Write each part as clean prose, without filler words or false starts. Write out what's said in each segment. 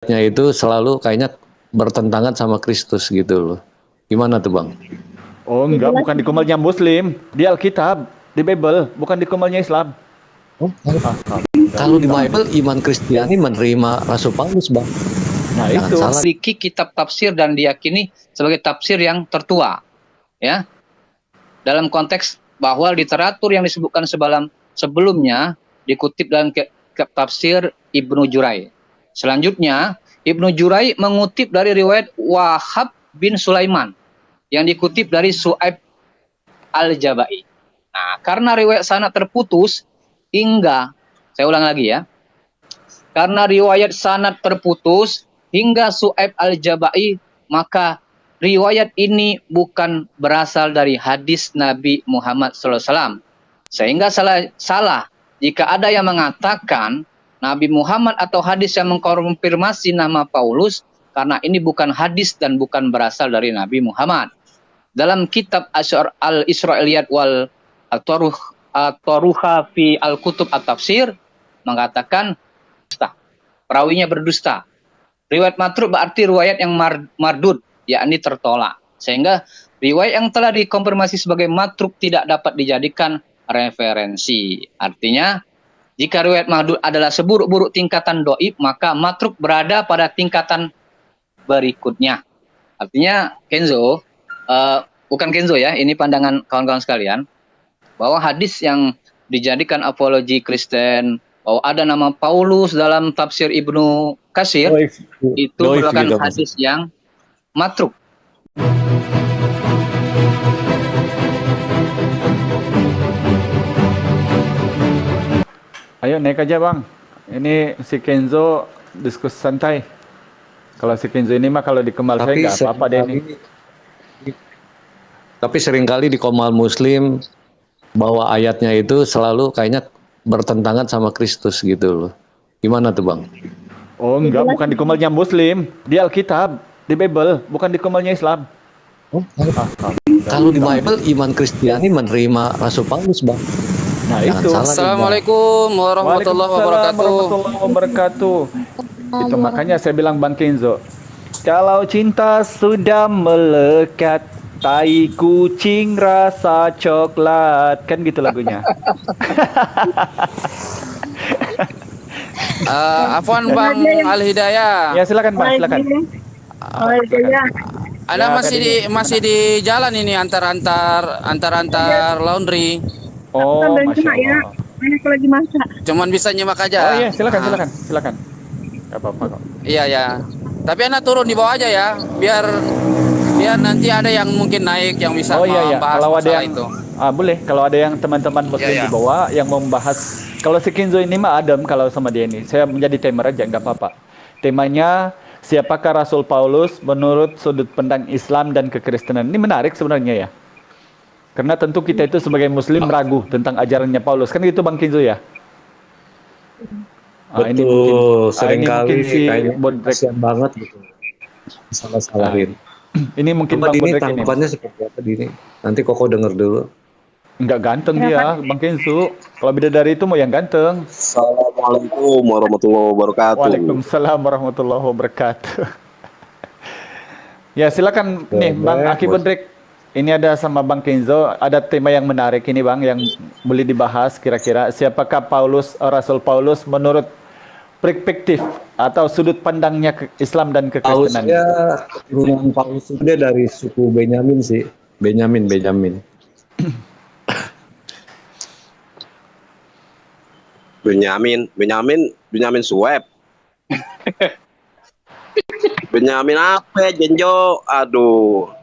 ayatnya itu selalu kayaknya bertentangan sama Kristus gitu loh. Gimana tuh Bang? Oh enggak, bukan di kumalnya Muslim, di Alkitab, di Bible, bukan di kumalnya Islam. Oh, kalau di Bible iman Kristiani menerima Rasul Paulus Bang. Nah Jangan itu. salah. Memiliki kitab tafsir dan diyakini sebagai tafsir yang tertua, ya. Dalam konteks bahwa literatur yang disebutkan sebelumnya dikutip dalam kitab tafsir Ibnu Jurai. Selanjutnya, Ibnu Jurai mengutip dari riwayat Wahab bin Sulaiman yang dikutip dari Su'aib Al-Jabai. Nah, karena riwayat sanad terputus hingga, saya ulang lagi ya, karena riwayat sanad terputus hingga Su'aib Al-Jabai, maka riwayat ini bukan berasal dari hadis Nabi Muhammad SAW. Sehingga salah jika ada yang mengatakan Nabi Muhammad atau hadis yang mengkonfirmasi nama Paulus, karena ini bukan hadis dan bukan berasal dari Nabi Muhammad. Dalam kitab Al-Israiliyat wal At-Taruha fi Al-Kutub At-Tafsir mengatakan perawinya berdusta. Riwayat matruk berarti riwayat yang mardud, yakni tertolak. Sehingga riwayat yang telah dikonfirmasi sebagai matruk tidak dapat dijadikan referensi. Artinya, jika riwayat mardud adalah seburuk-buruk tingkatan doib, maka matruk berada pada tingkatan berikutnya. Artinya, Kenzo, bukan Kenzo ya, ini pandangan kawan-kawan sekalian, bahwa hadis yang dijadikan apologi Kristen, bahwa ada nama Paulus dalam tafsir Ibnu Katsir, itu merupakan hadis yang matruk. Ayo naik aja Bang. Ini si Kenzo diskusi santai. Kalau si Kenzo ini mah kalau di Kemal saya nggak apa-apa deh ini. Tapi seringkali di Komal Muslim bahwa ayatnya itu selalu kayaknya bertentangan sama Kristus gitu loh. Gimana tuh Bang? Oh enggak, bukan di kumalnya Muslim, di Alkitab, di Bible, bukan di kumalnya Islam. Oh, kalau di Bible iman Kristiani menerima Rasul Paulus Bang. Nah Jangan itu. salah, Assalamualaikum warahmatullahi wabarakatuh. Itu makanya saya bilang Bang Kenzo, kalau cinta sudah melekat, tai kucing rasa coklat, kan gitu lagunya. Afwan Bang Al Hidayah. Ya silakan Bang, silakan. Anda Ya, masih di jalan ini antar laundry. Oh, Masya Allah. Aku lagi masak. Cuman bisa nyimak Oh aja. iya, silakan. Gak apa-apa kok. Iya ya. Tapi Anda turun di bawah aja ya, biar nanti ada yang mungkin naik yang bisa membahas Kalau ada masalah yang itu. boleh, kalau ada yang teman-teman Muslim di bawah yang mau membahas. Kalau si Kenzo ini mah adem kalau sama dia ini. Saya menjadi timer aja, nggak apa-apa. Temanya siapakah Rasul Paulus menurut sudut pandang Islam dan kekristenan. Ini menarik sebenarnya ya. Karena tentu kita itu sebagai Muslim ragu tentang ajarannya Paulus. Kan gitu Bang Kenzo ya? Betul, seringkali si kayaknya Bodrek kasihan banget gitu. Salah-salahin. ini mungkin Coba Bang ini Bodrek ini. tanggapannya seperti apa Dini? Nanti Koko denger dulu. Enggak ganteng dia, Bang Kenzo. Kalau beda dari itu mau yang ganteng. Assalamualaikum warahmatullahi wabarakatuh. Waalaikumsalam warahmatullahi wabarakatuh. Ya silakan nih Bang Aki Bodrek. Ini ada sama Bang Kenzo, ada tema yang menarik ini Bang yang boleh dibahas kira-kira. Siapakah Rasul Paulus menurut perspektif atau sudut pandangnya ke Islam dan kekristenan? Paulus dia dari suku Benyamin sih. Benyamin. Benyamin Sueb. Benyamin apa Jenjo? Aduh.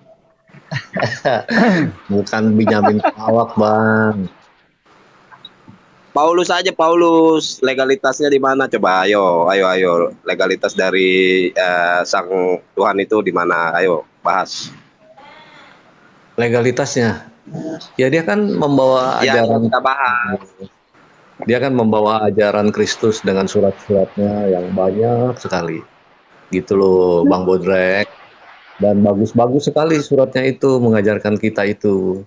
Bukan Benyamin Awak Bang. Paulus aja Paulus. Legalitasnya di mana coba? Ayo. Legalitas dari sang Tuhan itu di mana? Ayo bahas. Legalitasnya. Ya dia kan membawa ajaran. Kita bahas. Dia kan membawa ajaran Kristus dengan surat-suratnya yang banyak sekali. Gitu loh Bang Bodrek. Dan bagus-bagus sekali suratnya itu mengajarkan kita itu.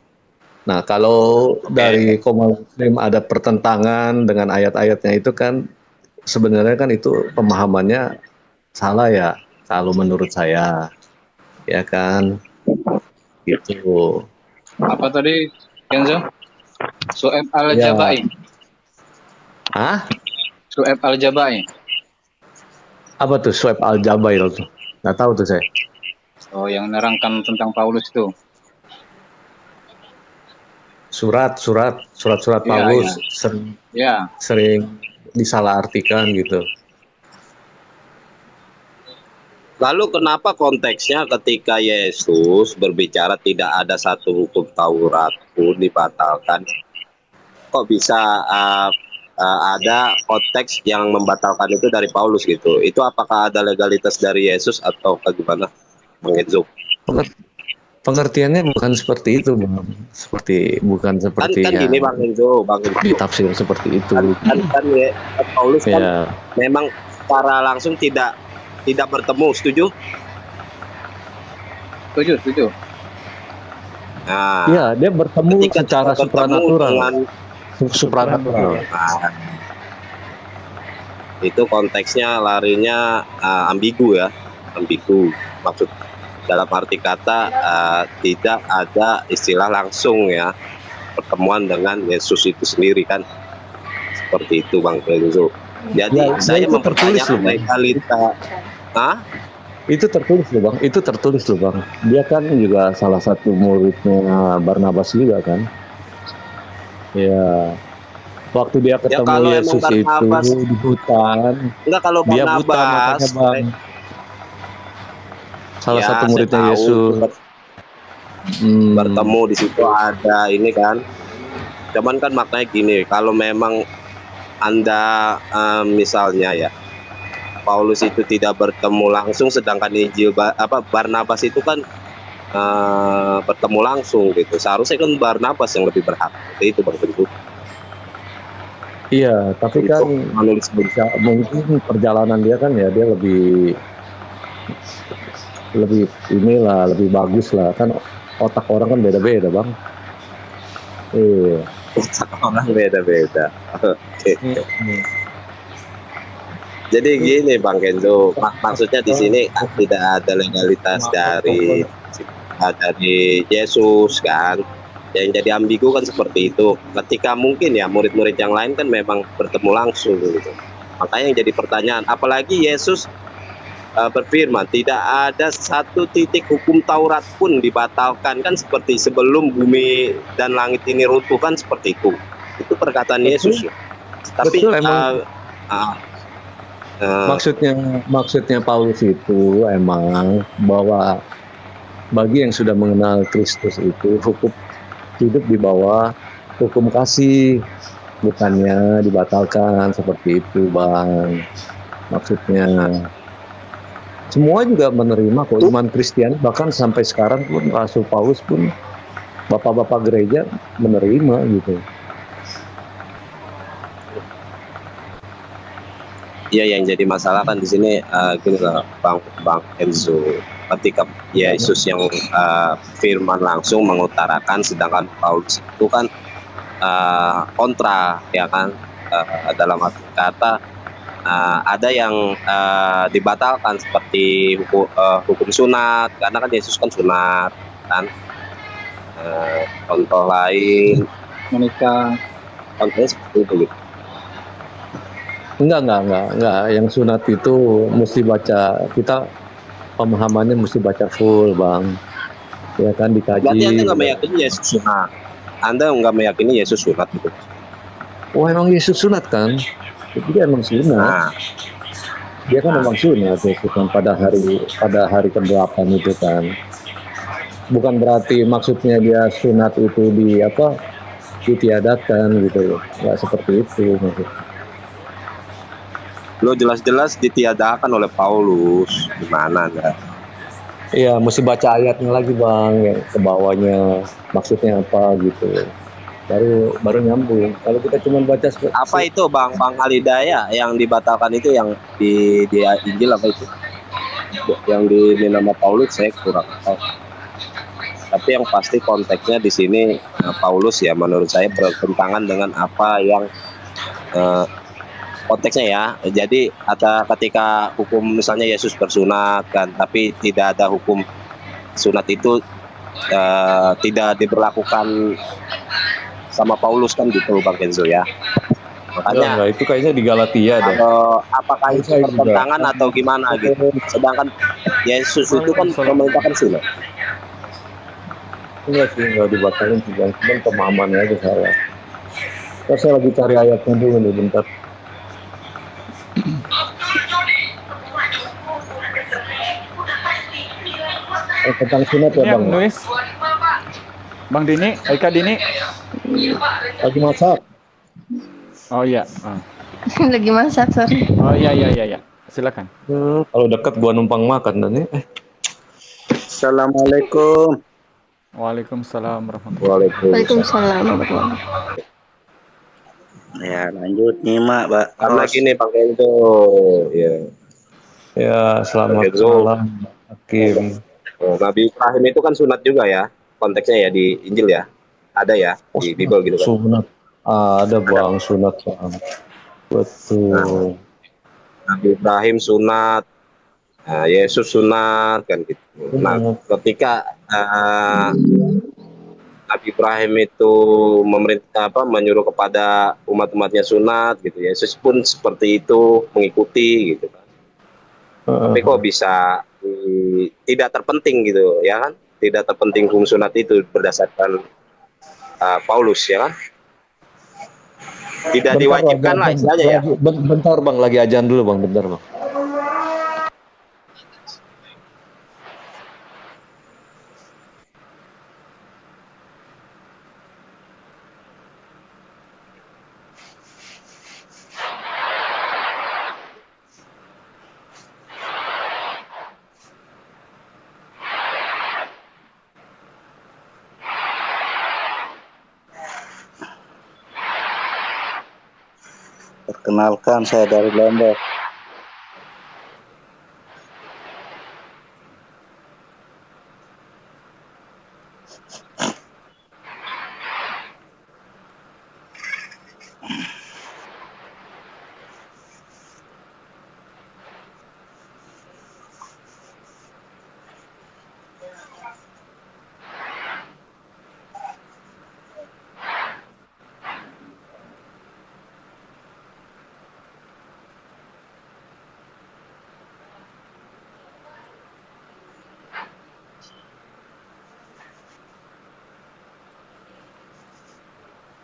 Nah kalau dari Komal Muslim ada pertentangan dengan ayat-ayatnya itu kan sebenarnya kan itu pemahamannya salah ya, kalau menurut saya, ya kan, gitu. Apa tadi, Kenzo? Su'eb Ya, Al-Jabai. ah, Su'eb Al-Jabai. apa tuh Su'eb Al-Jabair tuh? Nggak tahu tuh saya. Oh, yang nerangkan tentang Paulus itu. Surat-surat Iya, Paulus iya. sering Ya, sering disalahartikan gitu. Lalu kenapa konteksnya ketika Yesus berbicara tidak ada satu hukum Taurat pun dibatalkan? Kok bisa ada konteks yang membatalkan itu dari Paulus gitu? Itu apakah ada legalitas dari Yesus atau bagaimana, Bang Enzo? Pengertiannya bukan seperti itu, Bang. Bukan Kan seperti gini, yang Bang Enzo. ditafsir seperti itu. Ya, Paulus kan Ya, memang secara langsung tidak bertemu, setuju? setuju. Nah, ya, dia bertemu ketika secara bertemu supranatural. dengan Supranatural. nah, itu konteksnya larinya ambigu ya, ambigu. Maksud dalam arti kata tidak ada istilah langsung ya pertemuan dengan Yesus itu sendiri kan, seperti itu Bang Renzo. Jadi Ya, saya itu tertulis mempertanyakan loh, Bang. legalitas. Itu tertulis loh, Bang. Itu tertulis loh, Bang. Dia kan juga salah satu muridnya Barnabas juga kan. Ya, waktu dia ketemu kalau emang Yesus itu Barnabas- di hutan, Enggak, kalau dia buta Barnabas matanya, Bang. Salah ya, satu saya muridnya tahu, Yesus. bertemu di situ ada ini kan. Cuman kan maknanya gini, kalau memang Anda misalnya ya Paulus itu tidak bertemu langsung, sedangkan Barnabas itu kan bertemu langsung gitu. Seharusnya kan Barnabas yang lebih berhak. Itu Bang Teguh. Iya, tapi kan mungkin perjalanan dia kan ya dia lebih inilah, lebih bagus lah, kan otak orang kan beda-beda, Bang. Iya. Orang beda-beda. Oke. Jadi gini Bang Kenzo, maksudnya di sini tidak ada legalitas dari Yesus kan. Yang jadi ambigu kan seperti itu. Ketika mungkin ya murid-murid yang lain kan memang bertemu langsung gitu. Makanya yang jadi pertanyaan, apalagi Yesus berfirman tidak ada satu titik hukum Taurat pun dibatalkan, kan seperti sebelum bumi dan langit ini runtuh kan seperti itu. Itu perkataan Yesus. Tapi Betul, emang. Maksudnya Paulus itu emang bahwa bagi yang sudah mengenal Kristus itu hukum hidup di bawah hukum kasih, bukannya dibatalkan seperti itu, Bang. Maksudnya semua juga menerima kok, iman Kristen, bahkan sampai sekarang pun Rasul Paulus pun bapak-bapak gereja menerima gitu. Ya, yang jadi masalah kan di sini gini lah, Bang Enzo. Ketika Yesus yang firman langsung mengutarakan, sedangkan Paulus itu kan kontra, ya kan, dalam arti kata ada yang dibatalkan seperti hukum sunat, karena kan Yesus kan sunat kan. Contoh lain Menikah. contohnya seperti itu gitu. Enggak. Yang sunat itu mesti baca, kita pemahamannya mesti baca full, Bang. Ya kan, dikaji. Berarti Anda nggak meyakini Yesus sunat. Anda nggak meyakini Yesus sunat gitu. Oh, emang Yesus sunat kan? Dia emang sunat. Nah, Dia kan emang sunat Yesus kan pada hari ke-8 itu kan. Bukan berarti maksudnya dia sunat itu ditiadakan gitu. Nggak seperti itu maksudnya. lo jelas-jelas ditiadakan oleh Paulus, gimana enggak? Iya, mesti baca ayatnya lagi, Bang, yang ke bawahnya maksudnya apa gitu. Baru nyambung. Kalau kita cuma baca Apa itu Bang Alidaya yang dibatalkan itu, yang di Injil apa itu? Yang di nama Paulus saya kurang tahu. Tapi yang pasti konteksnya di sini Paulus ya menurut saya bertentangan dengan apa yang konteksnya ya. Jadi ada ketika hukum misalnya Yesus bersunat kan, tapi tidak ada hukum sunat itu tidak diberlakukan sama Paulus kan gitu Bang Kenzo ya. Makanya Enggak, itu kayaknya di Galatia deh. apakah itu Saya juga. pertentangan atau gimana gitu. Sedangkan Yesus itu kan memerintahkan sunat. Enggak sih, enggak dibatalin sih, Bang. Cuman pemahamannya aja salah. Terus saya lagi cari ayatnya dulu nih, bentar. Tentang sunat ya, Ini Bang. yang nulis Bang Dini, Eka Dini. Lagi masak. Oh iya. Oh. Lagi masak, sorry. Oh iya. Silakan. Kalau dekat gua numpang makan dan Assalamualaikum. Waalaikumsalam warahmatullahi Waalaikumsalam. Ya lanjut nyimak Pak. Lagi nih Bang Kenzo. Ya. Ya, selamat Begitu. malam, Hakim. Nabi Ibrahim itu kan sunat juga ya. Konteksnya ya di Injil ya. Ada ya di Bible gitu kan. Sunat. Ada Bang, sunat Bang. Betul. Nabi Ibrahim sunat, Yesus sunat kan gitu. Nah, ketika Nabi Ibrahim itu menyuruh kepada umat-umatnya sunat gitu, Yesus pun seperti itu mengikuti gitu kan. Tapi kok bisa tidak terpenting gitu ya kan? Tidak terpenting hukum sunat itu berdasarkan Paulus ya kan? Tidak diwajibkan lah istilahnya ya. Bentar Bang, lagi ajan dulu Bang, bentar Bang. Perkenalkan saya dari Lombok.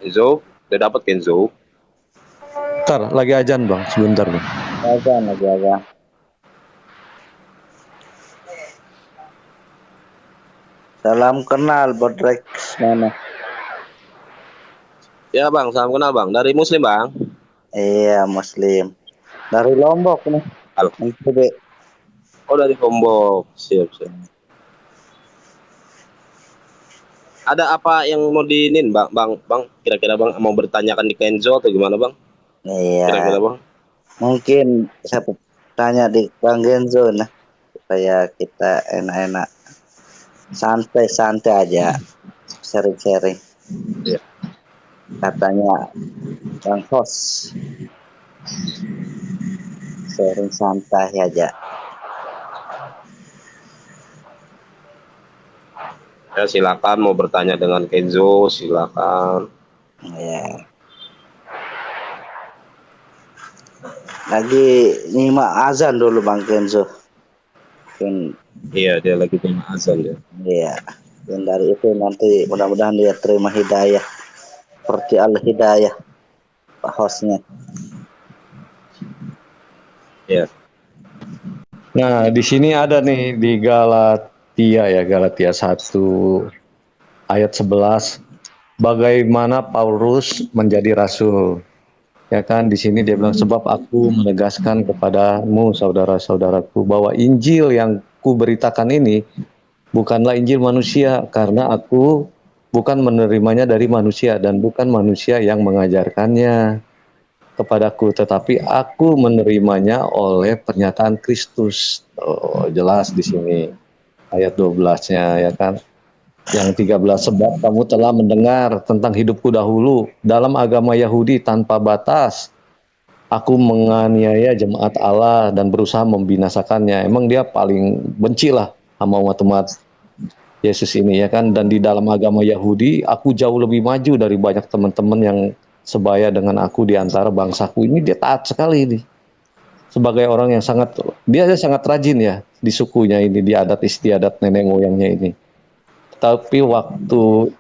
Kenzo, udah dapat Kenzo? Bentar, lagi ajan Bang, sebentar Bang. Agak. Salam kenal Bodrek mana? Ya Bang, salam kenal Bang. Dari Muslim Bang. Iya Muslim. Dari Lombok nih. NTB. Oh dari Lombok, siap. Ada apa yang mau diinin Bang? Kira-kira Bang mau bertanyakan di Kenzo atau gimana Bang? Iya. Kira-kira Bang? Mungkin saya tanya di Bang Genzo nah supaya kita enak-enak santai-santai aja sharing-sharing. Iya. Katanya Bang host sharing santai aja. Ya silakan mau bertanya dengan Kenzo, silakan. Ya. Lagi nyimak azan dulu Bang Kenzo. Iya dia lagi terima azan ya. Iya. Dan dari itu nanti mudah-mudahan dia terima hidayah. Seperti al-hidayah Pak hostnya. Iya. Nah, di sini ada nih di Galatia 1 ayat 11, bagaimana Paulus menjadi rasul. Ya kan, di sini dia bilang, sebab aku menegaskan kepadamu saudara-saudaraku bahwa Injil yang kuberitakan ini bukanlah Injil manusia, karena aku bukan menerimanya dari manusia dan bukan manusia yang mengajarkannya kepadaku, tetapi aku menerimanya oleh pernyataan Kristus. Oh, jelas di sini ayat 12-nya ya kan. Yang 13, sebab kamu telah mendengar tentang hidupku dahulu dalam agama Yahudi tanpa batas, aku menganiaya jemaat Allah dan berusaha membinasakannya. Emang dia paling benci lah sama umat-umat Yesus ini ya kan. Dan di dalam agama Yahudi, aku jauh lebih maju dari banyak teman-teman yang sebaya dengan aku di antara bangsaku. Ini dia taat sekali nih. Sebagai orang yang dia sangat rajin ya di sukunya ini, di adat istiadat nenek moyangnya ini. Tapi waktu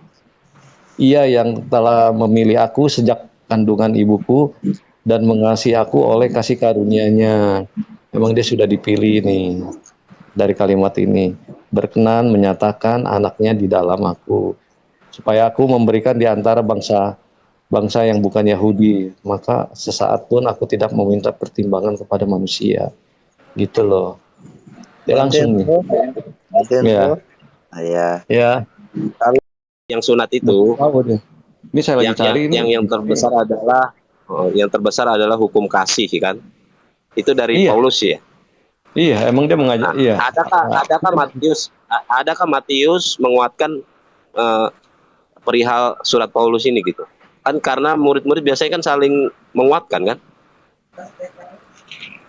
ia yang telah memilih aku sejak kandungan ibuku dan mengasihi aku oleh kasih karunia-Nya. Memang dia sudah dipilih nih dari kalimat ini. Berkenan menyatakan anaknya di dalam aku. Supaya aku memberikan di antara bangsa yang bukan Yahudi. Maka sesaat pun aku tidak meminta pertimbangan kepada manusia. Gitu loh. Dia langsung nih. Ya. Ya. Ya. Yang sunat itu, Ini saya lagi cari yang terbesar adalah hukum kasih kan. Itu dari Paulus ya. Iya, emang dia mengajak. Iya. Adakah Matius menguatkan perihal surat Paulus ini gitu? Kan karena murid-murid biasanya kan saling menguatkan kan?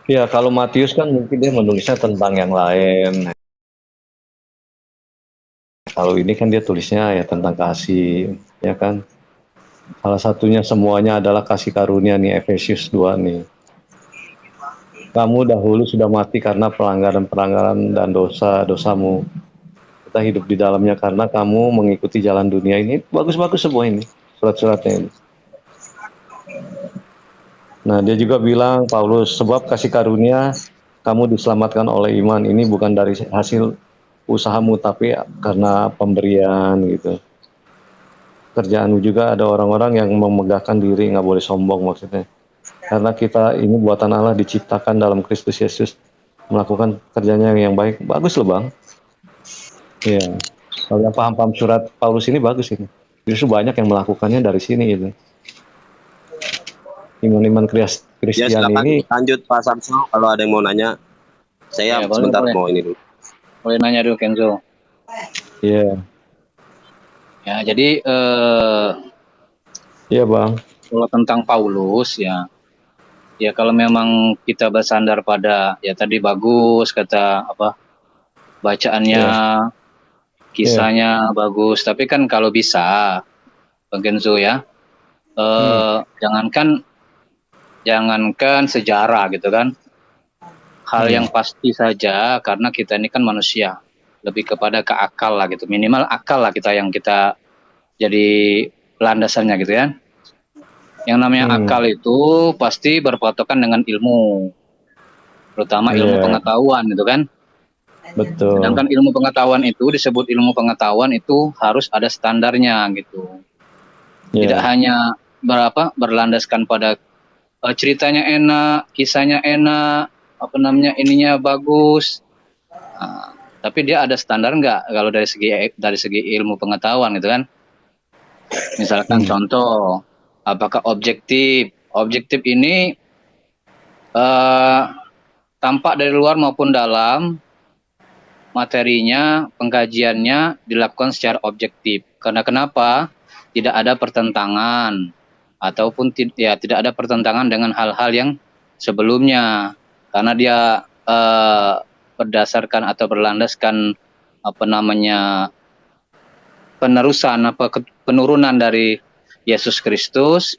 Iya, kalau Matius kan mungkin dia menulisnya tentang yang lain. Kalau ini kan dia tulisnya ya tentang kasih, ya kan. Salah satunya semuanya adalah kasih karunia nih, Efesius 2 nih. Kamu dahulu sudah mati karena pelanggaran-pelanggaran dan dosa-dosamu. Kita hidup di dalamnya karena kamu mengikuti jalan dunia ini. Bagus-bagus semua ini, surat-suratnya ini. Nah, dia juga bilang, Paulus, sebab kasih karunia kamu diselamatkan oleh iman. Ini bukan dari hasil usahamu, tapi karena pemberian gitu. Kerjaanmu juga ada orang-orang yang memegahkan diri, nggak boleh sombong maksudnya. Karena kita ini buatan Allah diciptakan dalam Kristus Yesus, melakukan kerjanya yang baik. Bagus loh Bang. Iya. Kalau yang paham-paham surat Paulus ini bagus ini. Justru banyak yang melakukannya dari sini gitu. Iman-iman Kristian ya, ini. Lanjut Pak Samsul, kalau ada yang mau nanya. Saya Ya, sebentar boleh. mau ini dulu. Boleh nanya dulu Kenzo. Iya. Ya, jadi Iya Bang. kalau tentang Paulus ya kalau memang kita bersandar pada ya tadi bagus kata bacaannya, kisahnya bagus, tapi kan kalau bisa Bang Kenzo ya, jangankan sejarah gitu kan, hal yang pasti saja, karena kita ini kan manusia, lebih kepada ke akal lah gitu, minimal akal lah yang kita jadi landasannya gitu ya. Yang namanya akal itu pasti berpatokan dengan ilmu, terutama ilmu pengetahuan gitu kan. Betul. Sedangkan ilmu pengetahuan itu disebut ilmu pengetahuan itu harus ada standarnya gitu. Tidak hanya berlandaskan pada ceritanya enak, kisahnya enak, ininya bagus. Tapi dia ada standar nggak kalau dari segi ilmu pengetahuan gitu kan? Misalkan contoh, apakah objektif? Objektif ini tampak dari luar maupun dalam, materinya, pengkajiannya dilakukan secara objektif. Karena kenapa? Tidak ada pertentangan ataupun tidak ada pertentangan dengan hal-hal yang sebelumnya. Karena dia berdasarkan atau berlandaskan penurunan dari Yesus Kristus,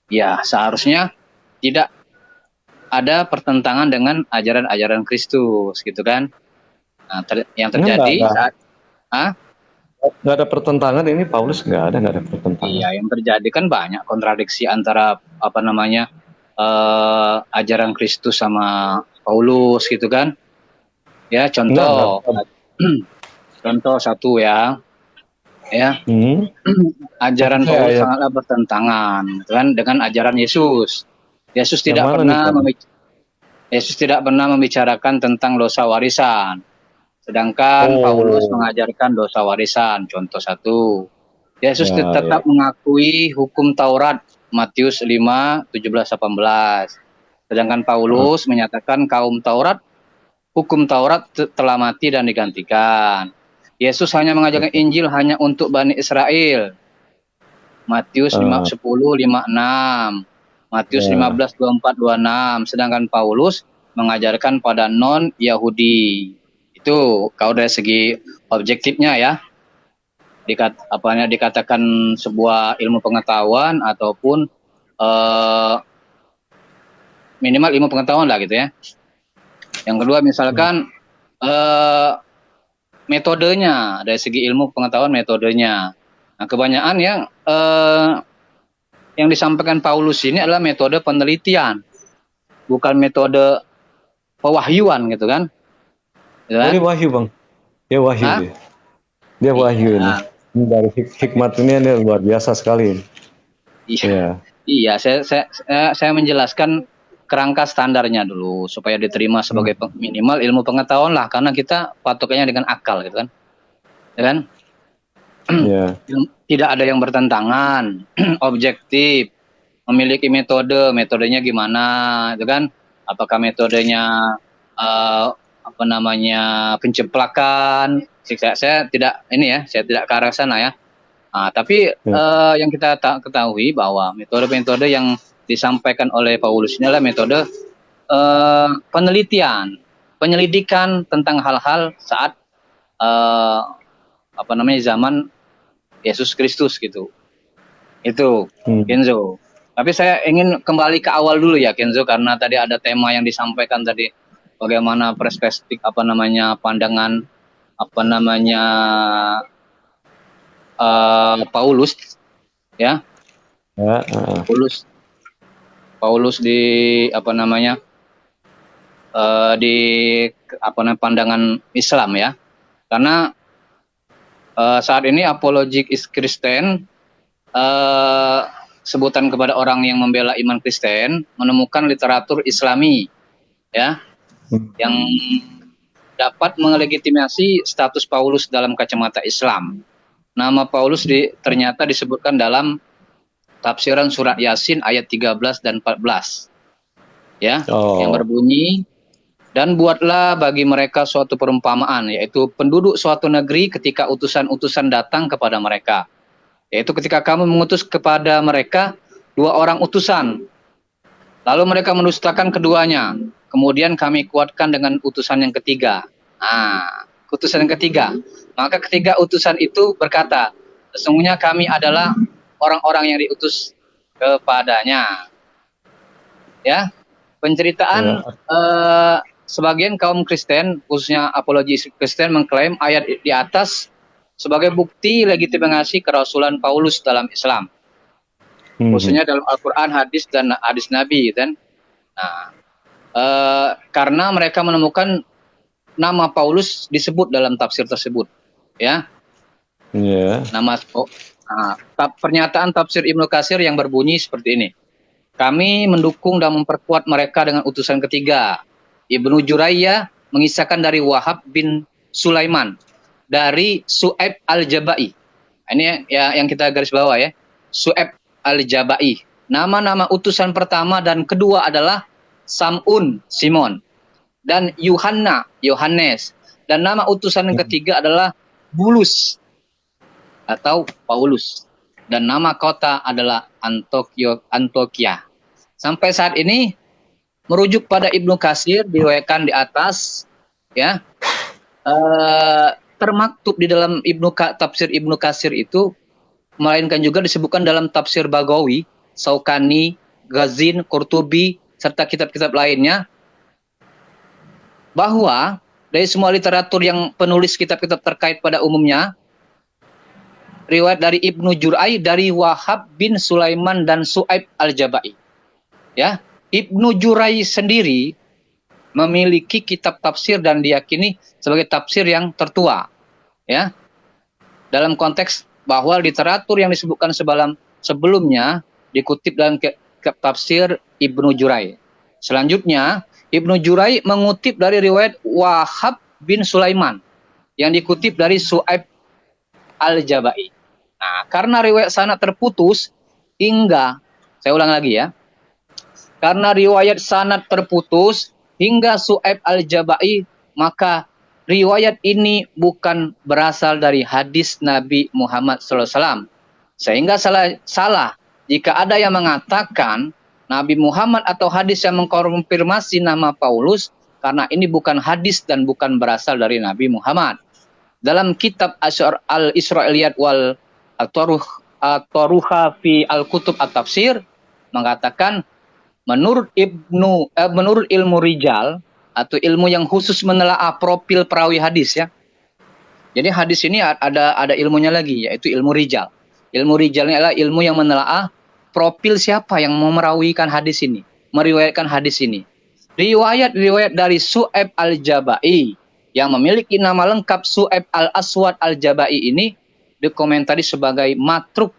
ya seharusnya tidak ada pertentangan dengan ajaran-ajaran Kristus gitu kan. Nah, yang terjadi nggak ada pertentangan ini, Paulus nggak ada pertentangan. Iya, yang terjadi kan banyak kontradiksi antara ajaran Kristus sama Paulus gitu kan. Ya, contoh satu ya. Ajaran Paulus sangatlah bertentangan kan dengan ajaran Yesus. Yesus tidak pernah membicarakan tentang dosa warisan. Sedangkan Paulus mengajarkan dosa warisan. Contoh satu. Yesus tetap mengakui hukum Taurat, Matius 5, 17, 18. Sedangkan Paulus menyatakan hukum Taurat telah mati dan digantikan. Yesus hanya mengajarkan Injil hanya untuk Bani Israel. Matius 5, 10, 5, 6. Matius Ya. 15, 24, 26. Sedangkan Paulus mengajarkan pada non-Yahudi. Itu kalau dari segi objektifnya ya. Dikatakan sebuah ilmu pengetahuan ataupun minimal ilmu pengetahuan lah gitu ya. Yang kedua misalkan metodenya, dari segi ilmu pengetahuan metodenya. Nah, kebanyakan yang disampaikan Paulus ini adalah metode penelitian, bukan metode pewahyuan gitu kan. Gitu kan? Ini wahyu bang, dia wahyu Hah? dia wahyu ini. Iya. Ini dari hikmat ini luar biasa sekali. Iya. Iya. Iya, saya menjelaskan kerangka standarnya dulu supaya diterima sebagai minimal ilmu pengetahuan lah, karena kita patokannya dengan akal gitu kan. Ya kan? Iya. Tidak ada yang bertentangan, objektif, memiliki metodenya gimana, itu kan? Apakah metodenya penceplakan? Saya tidak saya tidak ke arah sana ya. Nah, tapi yang kita ketahui bahwa metode-metode yang disampaikan oleh Paulus ini adalah metode penyelidikan tentang hal-hal saat zaman Yesus Kristus gitu. Itu Kenzo. Tapi saya ingin kembali ke awal dulu ya Kenzo, karena tadi ada tema yang disampaikan tadi, bagaimana perspektif pandangan Paulus ya. Paulus di pandangan Islam ya. Karena saat ini apologetic Kristen, sebutan kepada orang yang membela iman Kristen, menemukan literatur Islami ya yang dapat melegitimasi status Paulus dalam kacamata Islam. Nama Paulus ternyata disebutkan dalam tafsiran surat Yasin ayat 13 dan 14. Ya, yang berbunyi, dan buatlah bagi mereka suatu perumpamaan, yaitu penduduk suatu negeri ketika utusan-utusan datang kepada mereka. Yaitu ketika kamu mengutus kepada mereka 2 orang utusan, lalu mereka mendustakan keduanya. Kemudian kami kuatkan dengan utusan yang ketiga. Nah, utusan yang ketiga. Maka ketiga utusan itu berkata, sesungguhnya kami adalah orang-orang yang diutus kepadanya. Ya, penceritaan sebagian kaum Kristen, khususnya apologi Kristen, mengklaim ayat di atas sebagai bukti legitimasi kerasulan Paulus dalam Islam. Khususnya dalam Al-Quran, hadis dan hadis Nabi, kan? Nah, karena mereka menemukan nama Paulus disebut dalam tafsir tersebut, ya. Pernyataan tafsir Ibnu Katsir yang berbunyi seperti ini. Kami mendukung dan memperkuat mereka dengan utusan ketiga. Ibnu Jurayya mengisahkan dari Wahab bin Sulaiman, dari Su'aib al-Jabai. Ini ya yang kita garis bawah ya. Su'aib al-Jabai. Nama-nama utusan pertama dan kedua adalah Sam'un, Simon, dan Yuhanna, Yohanes. Dan nama utusan yang ketiga adalah Bulus atau Paulus. Dan nama kota adalah Antioquia. Sampai saat ini merujuk pada Ibnu Katsir diriwayatkan di atas ya. Termaktub di dalam tafsir Ibnu Katsir itu, melainkan juga disebutkan dalam tafsir Bagawi, Saukani, Ghazin, Qurtubi, serta kitab-kitab lainnya, bahwa dari semua literatur yang penulis kitab-kitab terkait pada umumnya, riwayat dari Ibnu Jur'ai dari Wahab bin Sulaiman dan Su'aib al-Jabai. Ya, Ibnu Jur'ai sendiri memiliki kitab tafsir dan diyakini sebagai tafsir yang tertua. Ya. Dalam konteks bahwa literatur yang disebutkan sebelumnya dikutip dalam kitab tafsir Ibnu Jur'ai. Selanjutnya, Ibnu Jur'ai mengutip dari riwayat Wahab bin Sulaiman yang dikutip dari Su'aib al-Jabai. Nah, karena riwayat sanad terputus hingga, saya ulang lagi ya, karena riwayat sanad terputus hingga Su'aib al-Jabai, maka riwayat ini bukan berasal dari hadis Nabi Muhammad SAW. Sehingga salah jika ada yang mengatakan Nabi Muhammad atau hadis yang mengkonfirmasi nama Paulus, karena ini bukan hadis dan bukan berasal dari Nabi Muhammad. Dalam kitab Al-Israiliyat wal At-Taruha fi Al-Kutub At-Tafsir mengatakan menurut ilmu rijal atau ilmu yang khusus menelaah profil perawi hadis ya. Jadi hadis ini ada ilmunya lagi, yaitu ilmu rijal. Ilmu rijalnya adalah ilmu yang menelaah profil siapa yang memerawikan hadis ini, meriwayatkan hadis ini. Riwayat dari Su'aib al-Jabai yang memiliki nama lengkap Su'aib al-Aswad al-Jabai ini dikomentari sebagai matruk.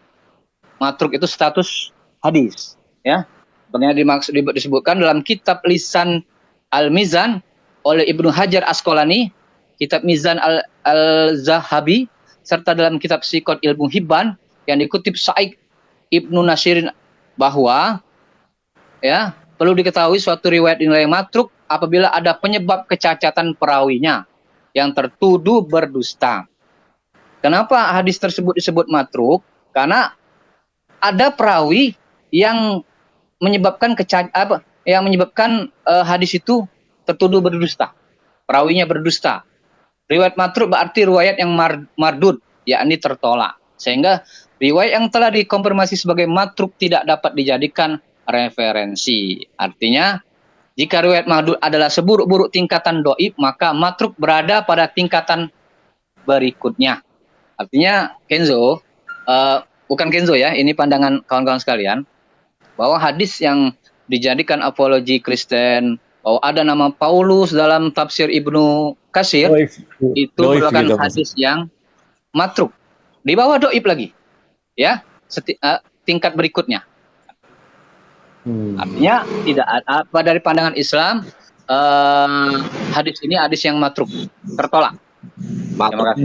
Matruk itu status hadis, ya. Bagaimana disebutkan dalam kitab Lisan Al-Mizan oleh Ibnu Hajar Asqalani, kitab Mizan Al-Zahabi, serta dalam kitab Sikot Ilmu Hibban yang dikutip Sa'id Ibnu Nasirin bahwa ya perlu diketahui suatu riwayat dinilai matruk apabila ada penyebab kecacatan perawinya yang tertuduh berdusta. Kenapa hadis tersebut disebut matruk? Karena ada perawi yang menyebabkan hadis itu tertuduh berdusta. Perawinya berdusta. Riwayat matruk berarti riwayat yang mardud, yakni tertolak. Sehingga riwayat yang telah dikonfirmasi sebagai matruk tidak dapat dijadikan referensi. Artinya, jika riwayat mardud adalah seburuk-buruk tingkatan doib, maka matruk berada pada tingkatan berikutnya. Artinya, Kenzo, bukan Kenzo ya, ini pandangan kawan-kawan sekalian, bahwa hadis yang dijadikan apologi Kristen, bahwa ada nama Paulus dalam tafsir Ibnu Katsir, itu merupakan hadis yang matruk. Di bawah doib lagi. Ya, tingkat berikutnya. Artinya tidak apa dari pandangan Islam, hadis ini hadis yang matruk, tertolak. Matruk,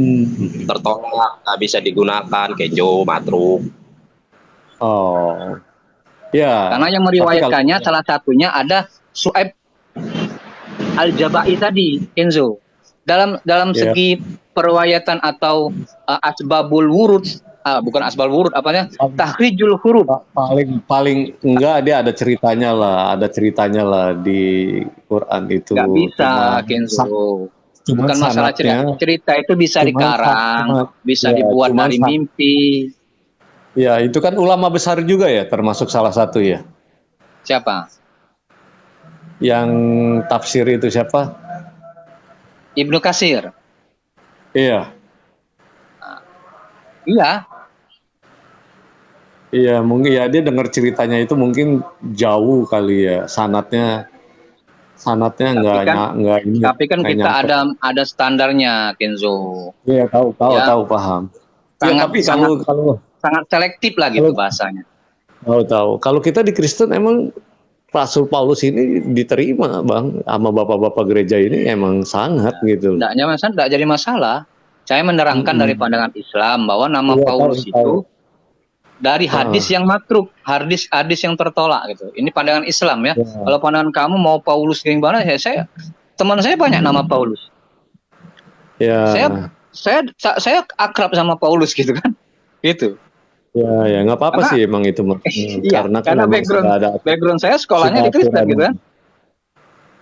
tertolak, nggak bisa digunakan, kejo, matruk. Oh, ya. Karena yang meriwayatkannya salah satunya ada Su'aib al-Jabai tadi, Kenzo. Dalam segi periwayatan atau asbabul wurud, bukan asbabul wurud, apanya? Tahrijul huruf. Paling enggak dia ada ceritanya lah di Quran itu. Nggak bisa, Kenzo. Bukan masalah cerita itu bisa dikarang, bisa dibuat dari mimpi. Ya, itu kan ulama besar juga ya, termasuk salah satu ya. Siapa? Yang tafsir itu siapa? Ibnu Katsir. Iya. Iya. Iya, mungkin ya dia dengar ceritanya itu mungkin jauh kali ya, sanatnya nggak ini. Tapi kan kita ada standarnya, Kenzo. Iya, tahu, paham. Sangat selektif lah gitu bahasanya. Tahu. Kalau kita di Kristen emang Rasul Paulus ini diterima, Bang, sama bapak-bapak gereja ini emang sangat gitu. Tidak jadi masalah. Saya menerangkan dari pandangan Islam bahwa nama Paulus itu dari hadis yang matruk, hadis yang tertolak gitu. Ini pandangan Islam ya. Kalau pandangan kamu mau Paulus gimana ya, teman saya banyak nama Paulus. Ya. Saya akrab sama Paulus gitu kan. Gitu. Ya nggak apa-apa sih emang itu. Iya, karena background saya sekolahnya di Kristen gitu kan.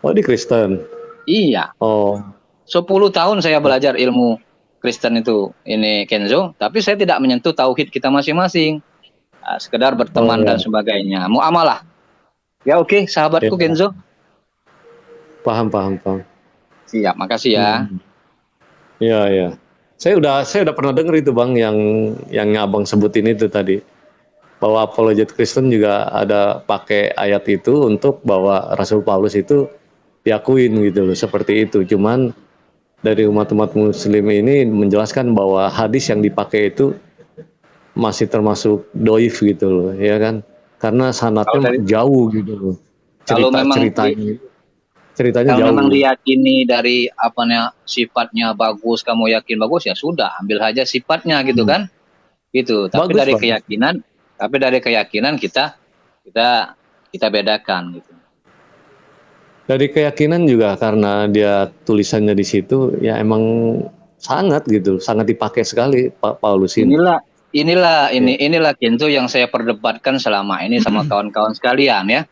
Oh, di Kristen. Iya. Oh. 10 tahun saya belajar ilmu Kristen itu, ini Kenzo, tapi saya tidak menyentuh tauhid kita masing-masing. Sekedar berteman dan sebagainya. Muamalah. Ya oke, sahabatku Kenzo. Paham. Siap, makasih ya. Iya. Saya udah pernah dengar itu, Bang, yang Abang sebutin itu tadi. Bahwa apologet Kristen juga ada pakai ayat itu untuk bahwa Rasul Paulus itu diakuin gitu loh, seperti itu. Cuman dari umat-umat muslim ini menjelaskan bahwa hadis yang dipakai itu masih termasuk doif gitu loh, ya kan? Karena sanadnya jauh gitu loh. Ceritanya kalau jauh. memang diyakini dari sifatnya bagus, kamu yakin bagus ya sudah, ambil aja sifatnya gitu kan? Gitu. Tapi bagus, dari keyakinan kita bedakan gitu. Dari keyakinan juga karena dia tulisannya di situ ya emang sangat dipakai sekali Pak Paulus ini. inilah Kenzo yang saya perdebatkan selama ini sama kawan-kawan sekalian ya.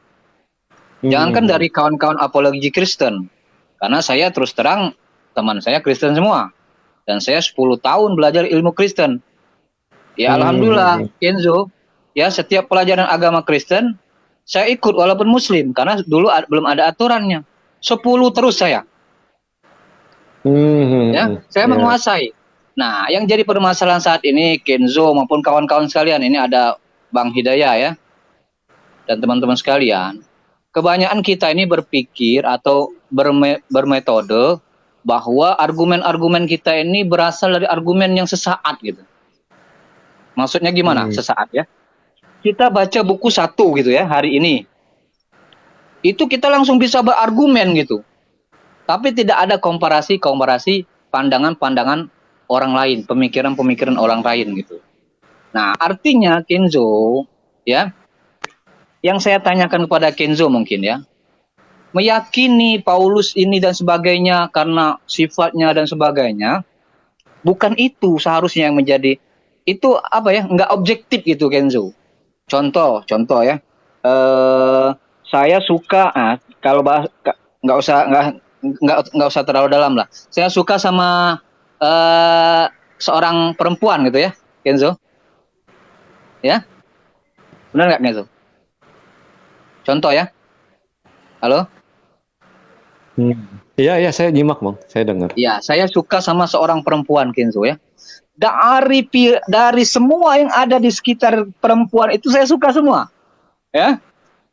Jangankan dari kawan-kawan apologi Kristen, karena saya terus terang teman saya Kristen semua, dan saya 10 tahun belajar ilmu Kristen. Ya alhamdulillah Kenzo, ya setiap pelajaran agama Kristen saya ikut walaupun Muslim, karena dulu belum ada aturannya. 10 terus saya. Ya, saya menguasai. Nah, yang jadi permasalahan saat ini Kenzo maupun kawan-kawan sekalian, ini ada Bang Hidayah ya, dan teman-teman sekalian. Kebanyakan kita ini berpikir atau bermetode bahwa argumen-argumen kita ini berasal dari argumen yang sesaat gitu. Maksudnya gimana? Sesaat ya. Kita baca buku 1 gitu ya hari ini. Itu kita langsung bisa berargumen gitu. Tapi tidak ada komparasi pandangan-pandangan orang lain, pemikiran-pemikiran orang lain gitu. Nah, artinya Kenzo ya, yang saya tanyakan kepada Kenzo mungkin ya, meyakini Paulus ini dan sebagainya karena sifatnya dan sebagainya, bukan itu seharusnya yang menjadi itu apa ya, nggak objektif gitu Kenzo. Contoh ya, saya suka kalau bahas nggak usah terlalu dalam lah. Saya suka sama seorang perempuan gitu ya, Kenzo. Ya, benar nggak Kenzo? Contoh ya, halo. Iya, saya nyimak Bang, saya dengar. Iya, saya suka sama seorang perempuan Kenzo ya. Dari semua yang ada di sekitar perempuan itu saya suka semua. Ya.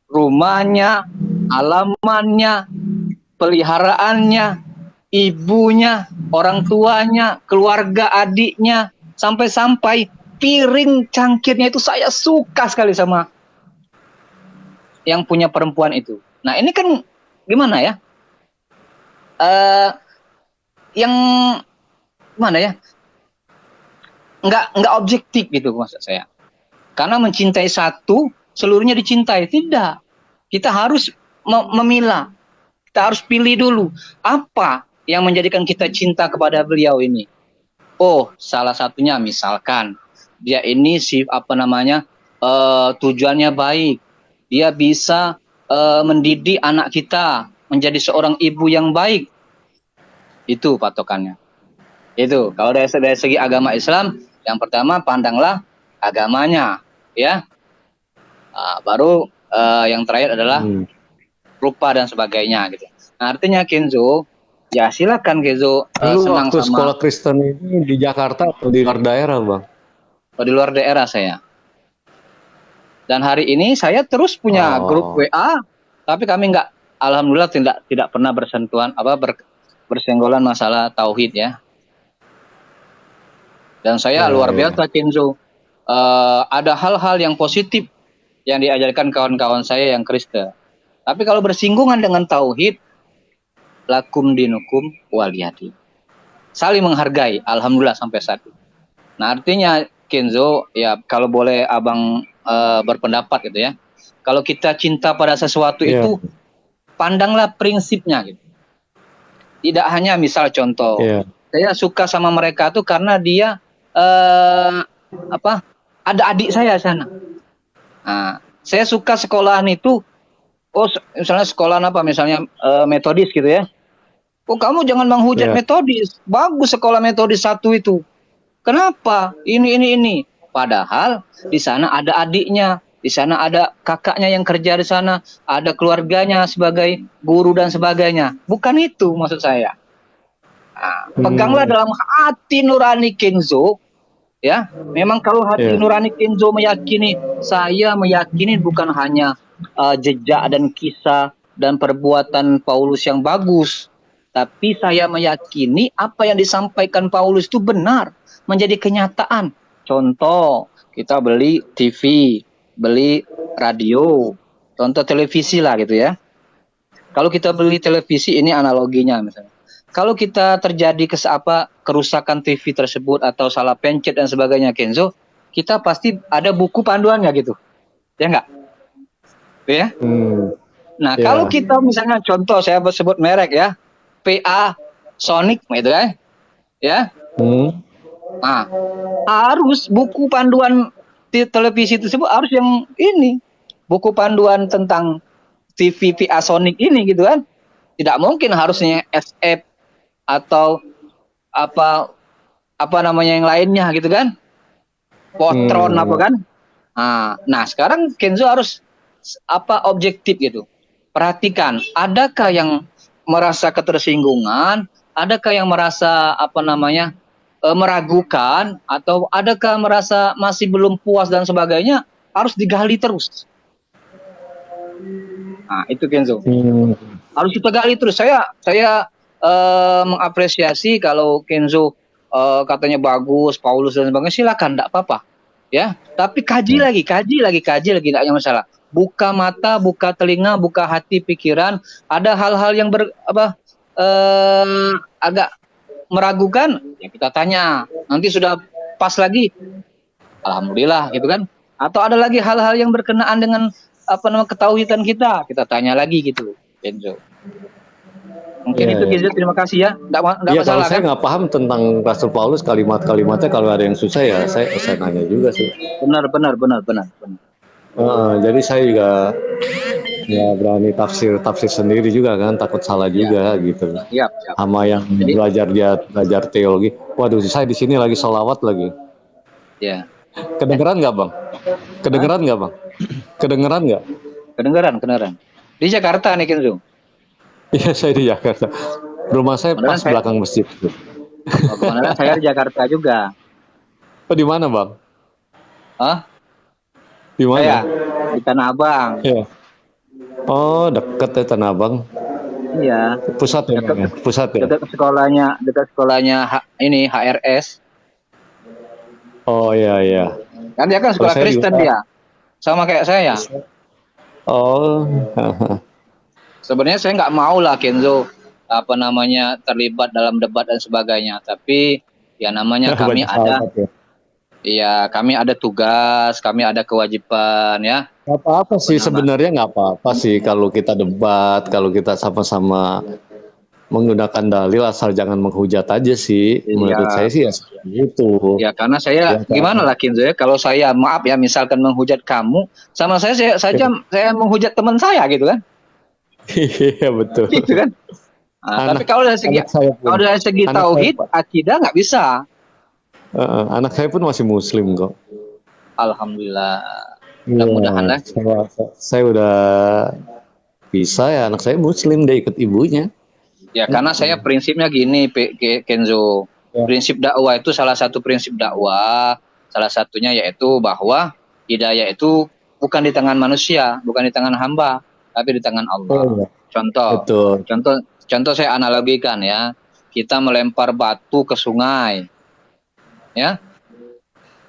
Rumahnya, alamannya, peliharaannya, ibunya, orang tuanya, keluarga adiknya, sampai-sampai piring cangkirnya itu saya suka sekali sama yang punya perempuan itu. Nah, ini kan gimana ya? Yang gimana ya? Nggak objektif gitu maksud saya. Karena mencintai satu, seluruhnya dicintai. Tidak. Kita harus memilah. Kita harus pilih dulu. Apa yang menjadikan kita cinta kepada beliau ini? Oh, salah satunya misalkan. Dia ini tujuannya baik. Dia bisa mendidik anak kita menjadi seorang ibu yang baik. Itu patokannya. Itu. Kalau dari segi agama Islam, yang pertama pandanglah agamanya, ya. Baru yang terakhir adalah rupa dan sebagainya, gitu. Nah, artinya Kenzo, ya silakan Kenzo senang waktu sama sekolah Kristen ini di Jakarta atau di luar daerah, Bang? di luar daerah saya. Dan hari ini saya terus punya grup WA, tapi kami alhamdulillah tidak pernah bersentuhan bersenggolan masalah tauhid ya. Dan saya luar biasa Kenzo, ada hal-hal yang positif yang diajarkan kawan-kawan saya yang Kristen. Tapi kalau bersinggungan dengan tauhid, lakum dinukum waliyadi. Saling menghargai, alhamdulillah sampai saat ini. Nah, artinya Kenzo, ya kalau boleh abang berpendapat gitu ya. Kalau kita cinta pada sesuatu itu, pandanglah prinsipnya gitu. Tidak hanya misal contoh, saya suka sama mereka tuh karena dia ada adik saya sana. Nah, saya suka sekolahan itu. Oh, misalnya sekolahan misalnya metodis gitu ya. Oh, kamu jangan menghujat metodis. Bagus sekolah metodis 1 itu. Kenapa? Ini. Padahal di sana ada adiknya, di sana ada kakaknya yang kerja di sana, ada keluarganya sebagai guru dan sebagainya. Bukan itu maksud saya. Nah, peganglah dalam hati nurani Kenzo. Ya, memang kalau hati nurani Kenzo saya meyakini bukan hanya jejak dan kisah dan perbuatan Paulus yang bagus, tapi saya meyakini apa yang disampaikan Paulus itu benar, menjadi kenyataan. Contoh, kita beli TV, beli radio, contoh televisi lah gitu ya. Kalau kita beli televisi, ini analoginya misalnya. Kalau kita terjadi kerusakan TV tersebut atau salah pencet dan sebagainya Kenzo, kita pasti ada buku panduannya gitu. Ya enggak? Ya? Nah, kalau kita misalnya contoh saya sebut merek ya, PA Sonic gitu kan. Ya. Nah, harus buku panduan televisi tersebut harus yang ini, buku panduan tentang TV VA Sonic ini gitu kan. Tidak mungkin harusnya SF atau apa namanya yang lainnya gitu kan. Potron apa kan. Nah, sekarang Kenzo harus objektif gitu. Perhatikan, adakah yang merasa ketersinggungan, adakah yang merasa meragukan, atau adakah merasa masih belum puas dan sebagainya, harus digali terus. Nah, itu Kenzo. Harus kita gali terus. Saya mengapresiasi kalau Kenzo katanya bagus, Paulus dan sebagainya, silakan, enggak apa-apa. Ya, tapi kaji lagi, enggak ada masalah. Buka mata, buka telinga, buka hati, pikiran. Ada hal-hal yang agak meragukan, ya kita tanya. Nanti sudah pas lagi, alhamdulillah gitu kan. Atau ada lagi hal-hal yang berkenaan dengan ketauhidan kita tanya lagi gitu, Kenzo. Mungkin itu Kenzo, terima kasih ya. Enggak Iya, masalah kalau saya kan? nggak paham tentang Rasul Paulus, kalimat-kalimatnya kalau ada yang susah ya saya nanya juga sih. Benar. Jadi saya juga ya berani tafsir sendiri juga kan, takut salah juga gitu. Siap. Sama yang Jadi, belajar teologi. Waduh, saya di sini lagi sholawat lagi. ya. Kedengeran nggak bang? Kedengeran nggak bang? Kedengeran nggak? Kedengeran. Di Jakarta nih Kenzo. Iya, saya di Jakarta. Rumah saya pas belakang masjid. Kebenaran saya di Jakarta juga. Oh, di mana bang? Di mana? Saya di Tanah Abang. Iya. Oh, deket ya Tanah Abang. Iya. Pusat ya, bang, ya? Pusat ya. Dekat sekolahnya ini HRS. Oh iya. Kan dia kan sekolah Kristen dia. Sama kayak saya. Oh. Sebenarnya saya nggak mau lah Kenzo terlibat dalam debat dan sebagainya. Tapi ya namanya kami ada. Ya. Iya, kami ada tugas, kami ada kewajiban ya. Gak apa-apa sih sebenarnya, nggak apa-apa sih kalau kita debat, kalau kita sama-sama menggunakan dalil, asal jangan menghujat aja sih. Menurut saya sih ya gitu. Ya karena saya gimana lah Kenzo ya, kalau saya maaf ya misalkan menghujat kamu, sama saya menghujat teman saya gitu kan. Iya betul. Gitu kan. Tapi kalau dari segi tauhid, akidah nggak bisa. Anak saya pun masih muslim kok. Alhamdulillah. Mudah-mudahan lah. Saya udah bisa ya, anak saya muslim, dia ikut ibunya. Ya karena saya prinsipnya gini Kenzo. Prinsip dakwah itu salah satu prinsip dakwah. Salah satunya yaitu bahwa hidayah itu bukan di tangan manusia, bukan di tangan hamba, tapi di tangan Allah. Contoh saya analogikan ya. Kita melempar batu ke sungai. Ya,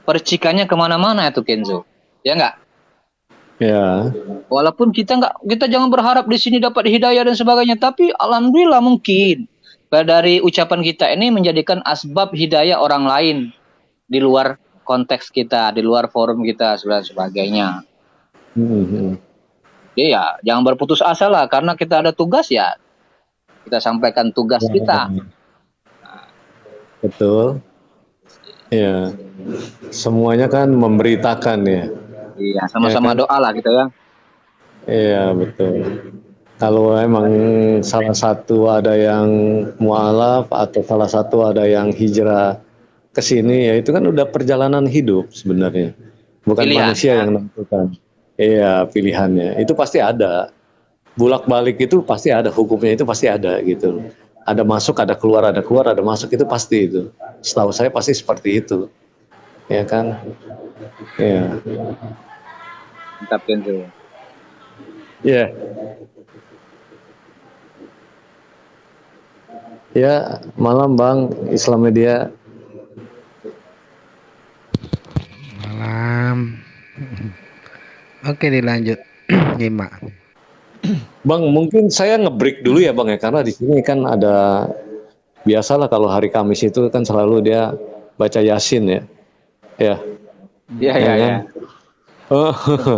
percikannya kemana-mana itu Kenzo, ya nggak? Ya. Walaupun kita jangan berharap di sini dapat hidayah dan sebagainya, tapi alhamdulillah mungkin dari ucapan kita ini menjadikan asbab hidayah orang lain di luar konteks kita, di luar forum kita dan sebagainya. Ya, jangan berputus asa lah, karena kita ada tugas ya, kita sampaikan tugas kita. Betul. Ya, semuanya kan memberitakan ya. Iya, sama-sama doa lah gitu ya. Iya betul. Kalau emang salah satu ada yang mualaf atau salah satu ada yang hijrah ke sini, ya itu kan udah perjalanan hidup sebenarnya. Bukan pilihan, manusia yang menentukan. Iya, pilihannya. Itu pasti ada. Bolak-balik itu pasti ada, hukumnya itu pasti ada gitu. Ada masuk, ada keluar, ada masuk, itu pasti itu. Setahu saya pasti seperti itu. Ya kan? Ya. Mantap Kenzo. Ya. Ya, malam Bang, Islam Media. Malam. Oke, dilanjut. Nyimak. Bang, mungkin saya nge-break dulu ya Bang ya, karena di sini kan ada, biasalah kalau hari Kamis itu kan selalu dia baca Yasin ya. Ya. Iya.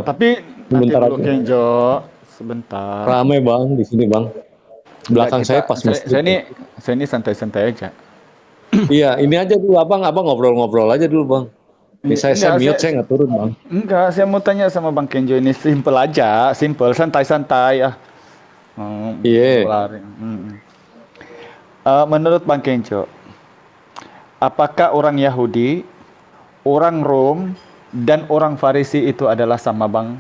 Tapi sebentar nanti dulu Kenzo, sebentar. Ramai Bang di sini Bang. Belakang saya pas masjid. Saya ini santai-santai aja. Iya, ini aja dulu abang ngobrol-ngobrol aja dulu bang. Ini saya Enggak, mute, saya nggak turun bang. enggak, saya mau tanya sama Bang Kenjo ini simple aja, simple, santai-santai ya. Iya. Menurut Bang Kenjo, apakah orang Yahudi, orang Rom, dan orang Farisi itu adalah sama bang?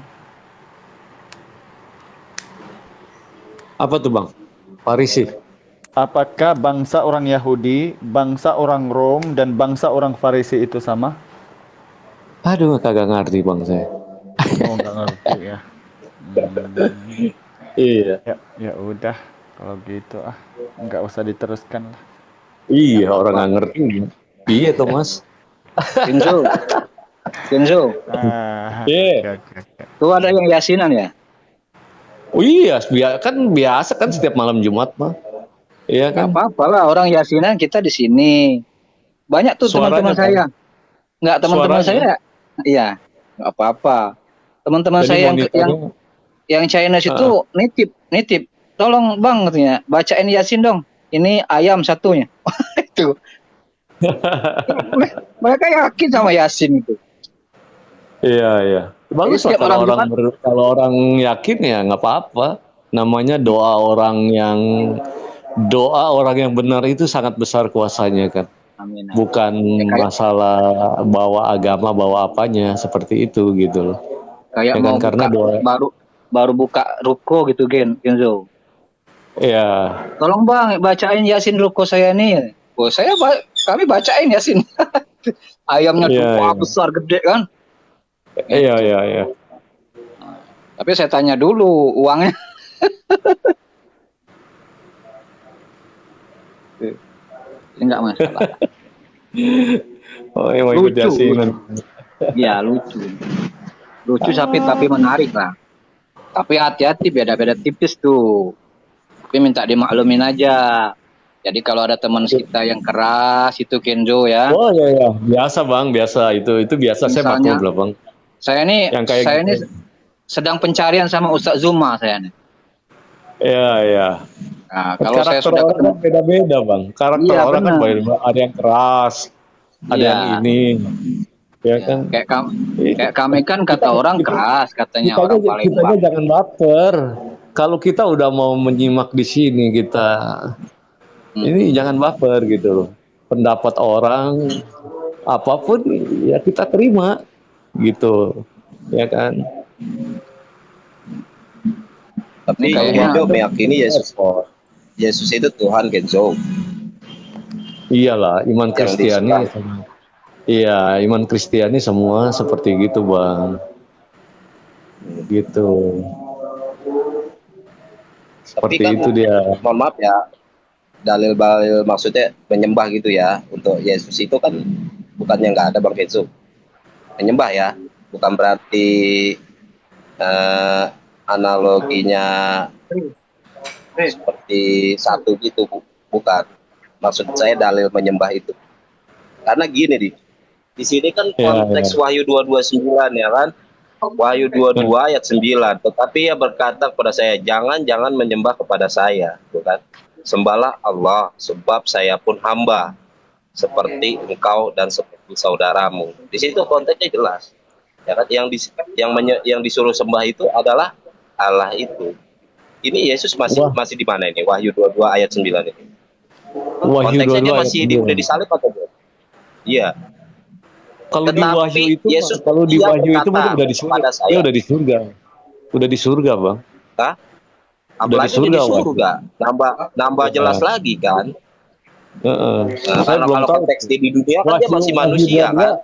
Apa tuh bang? Farisi. Apakah bangsa orang Yahudi, bangsa orang Rom, dan bangsa orang Farisi itu sama? Aduh, kagak ngerti bang saya. Oh, nggak ngerti ya. Iya. Ya udah, kalau gitu nggak usah diteruskan lah. Iya, orang nggak ngerti. Iya tuh mas. Kenzo. Iya. Tuh ada yang yasinan ya? Oh iya, kan biasa kan setiap malam Jumat mah. Iya kan? Apa-apa lah, orang yasinan kita di sini. Banyak tuh teman-teman saya. Nggak teman-teman saya. Iya, nggak apa-apa. Teman-teman saya yang Chinese itu nitip. Tolong bang katanya, bacain Yasin dong. Ini ayam satunya. Itu. Mereka yakin sama Yasin itu. Iya. Bagus lah kalau orang yakin ya nggak apa-apa. Namanya doa orang yang benar itu sangat besar kuasanya kan. Amin. Bukan masalah bawa agama, bawa apanya seperti itu gitu loh. Kayak ya mau kan, karena baru buka ruko gitu Kenzo. Iya. Tolong bang bacain Yasin ruko saya nih. Oh kami bacain Yasin. Ayamnya besar gede kan. Iya. Tapi saya tanya dulu uangnya. Enggak masalah. Oh, emang ikut Yasinan. Iya, lucu tapi menarik lah. Tapi hati-hati, beda-beda tipis tuh. Tapi minta dimaklumin aja. Jadi kalau ada teman kita yang keras itu Kenzo ya. Oh iya, biasa bang, biasa itu biasa. Misalnya, saya maklum lah bang. Saya ini sedang pencarian sama Ustadz Zuma saya nih. Iya. Nah, kalau saya sudah ketemu beda-beda bang. Karakter orang kan ada yang keras, ada yang ini. Ya kan. Kayak kami kan kata orang keras, katanya orang paling kita jangan baper. Kalau kita udah mau menyimak di sini ini jangan baper gitu loh. Pendapat orang apapun ya kita terima gitu. Ya kan. Tapi Kenzo meyakini Yesus itu Tuhan Kenzo. Iyalah, iman Kristiani. Iya, iman Kristiani semua seperti gitu, Bang. Gitu. Seperti kan, itu dia. Mohon maaf ya, dalil maksudnya menyembah gitu ya. Untuk Yesus itu kan bukannya nggak ada Bang Kenzo. Menyembah ya, bukan berarti analoginya seperti satu gitu, bukan. Maksud saya dalil menyembah itu. Karena gini di sini kan konteks Wahyu 229 ya kan. Wahyu 22 ayat 9. Tetapi ia berkata kepada saya, jangan menyembah kepada saya, bukan. Sembahlah Allah, sebab saya pun hamba seperti engkau dan seperti saudaramu. Di situ konteksnya jelas. Ya kan, yang disuruh sembah itu adalah Allah itu. Ini Yesus masih di mana ini? Wahyu 22 ayat 9 ini. Konteksnya masih udah disalib atau belum? Iya. Kalau di Wahyu itu, udah di surga. Dia udah di surga. Udah di surga, Bang. Hah? Apalagi di surga. Nambah jelas lagi kan? Karena kalau konteks di dunia kan dia masih manusia kan?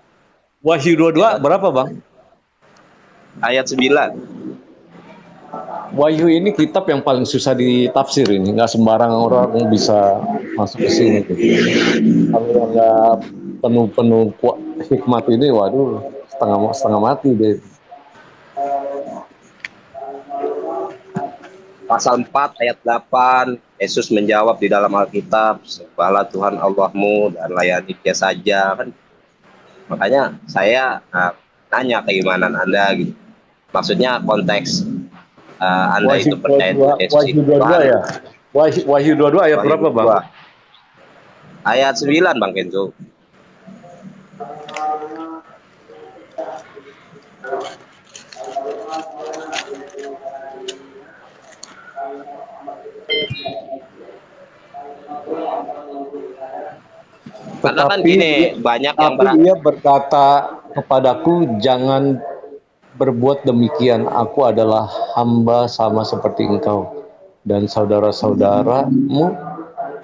Wahyu 22 berapa, Bang? Ayat 9. Wahyu ini kitab yang paling susah ditafsir ini, nggak sembarang orang bisa masuk ke sini. Kalau nggak penuh hikmat ini, waduh, setengah mati deh. Pasal 4 ayat 8, Yesus menjawab di dalam Alkitab, sembahlah Tuhan Allahmu dan layani Dia saja kan. Makanya saya tanya keimanan Anda gitu. Maksudnya konteks Anda itu percaya Yesus itu Tuhan. Ya. Wahyu 22 ayat berapa, Bang? Ayat 9 Bang Kenzo. Karena kan gini, banyak yang ia berkata kepadaku, jangan berbuat demikian, aku adalah hamba sama seperti engkau dan saudara-saudaramu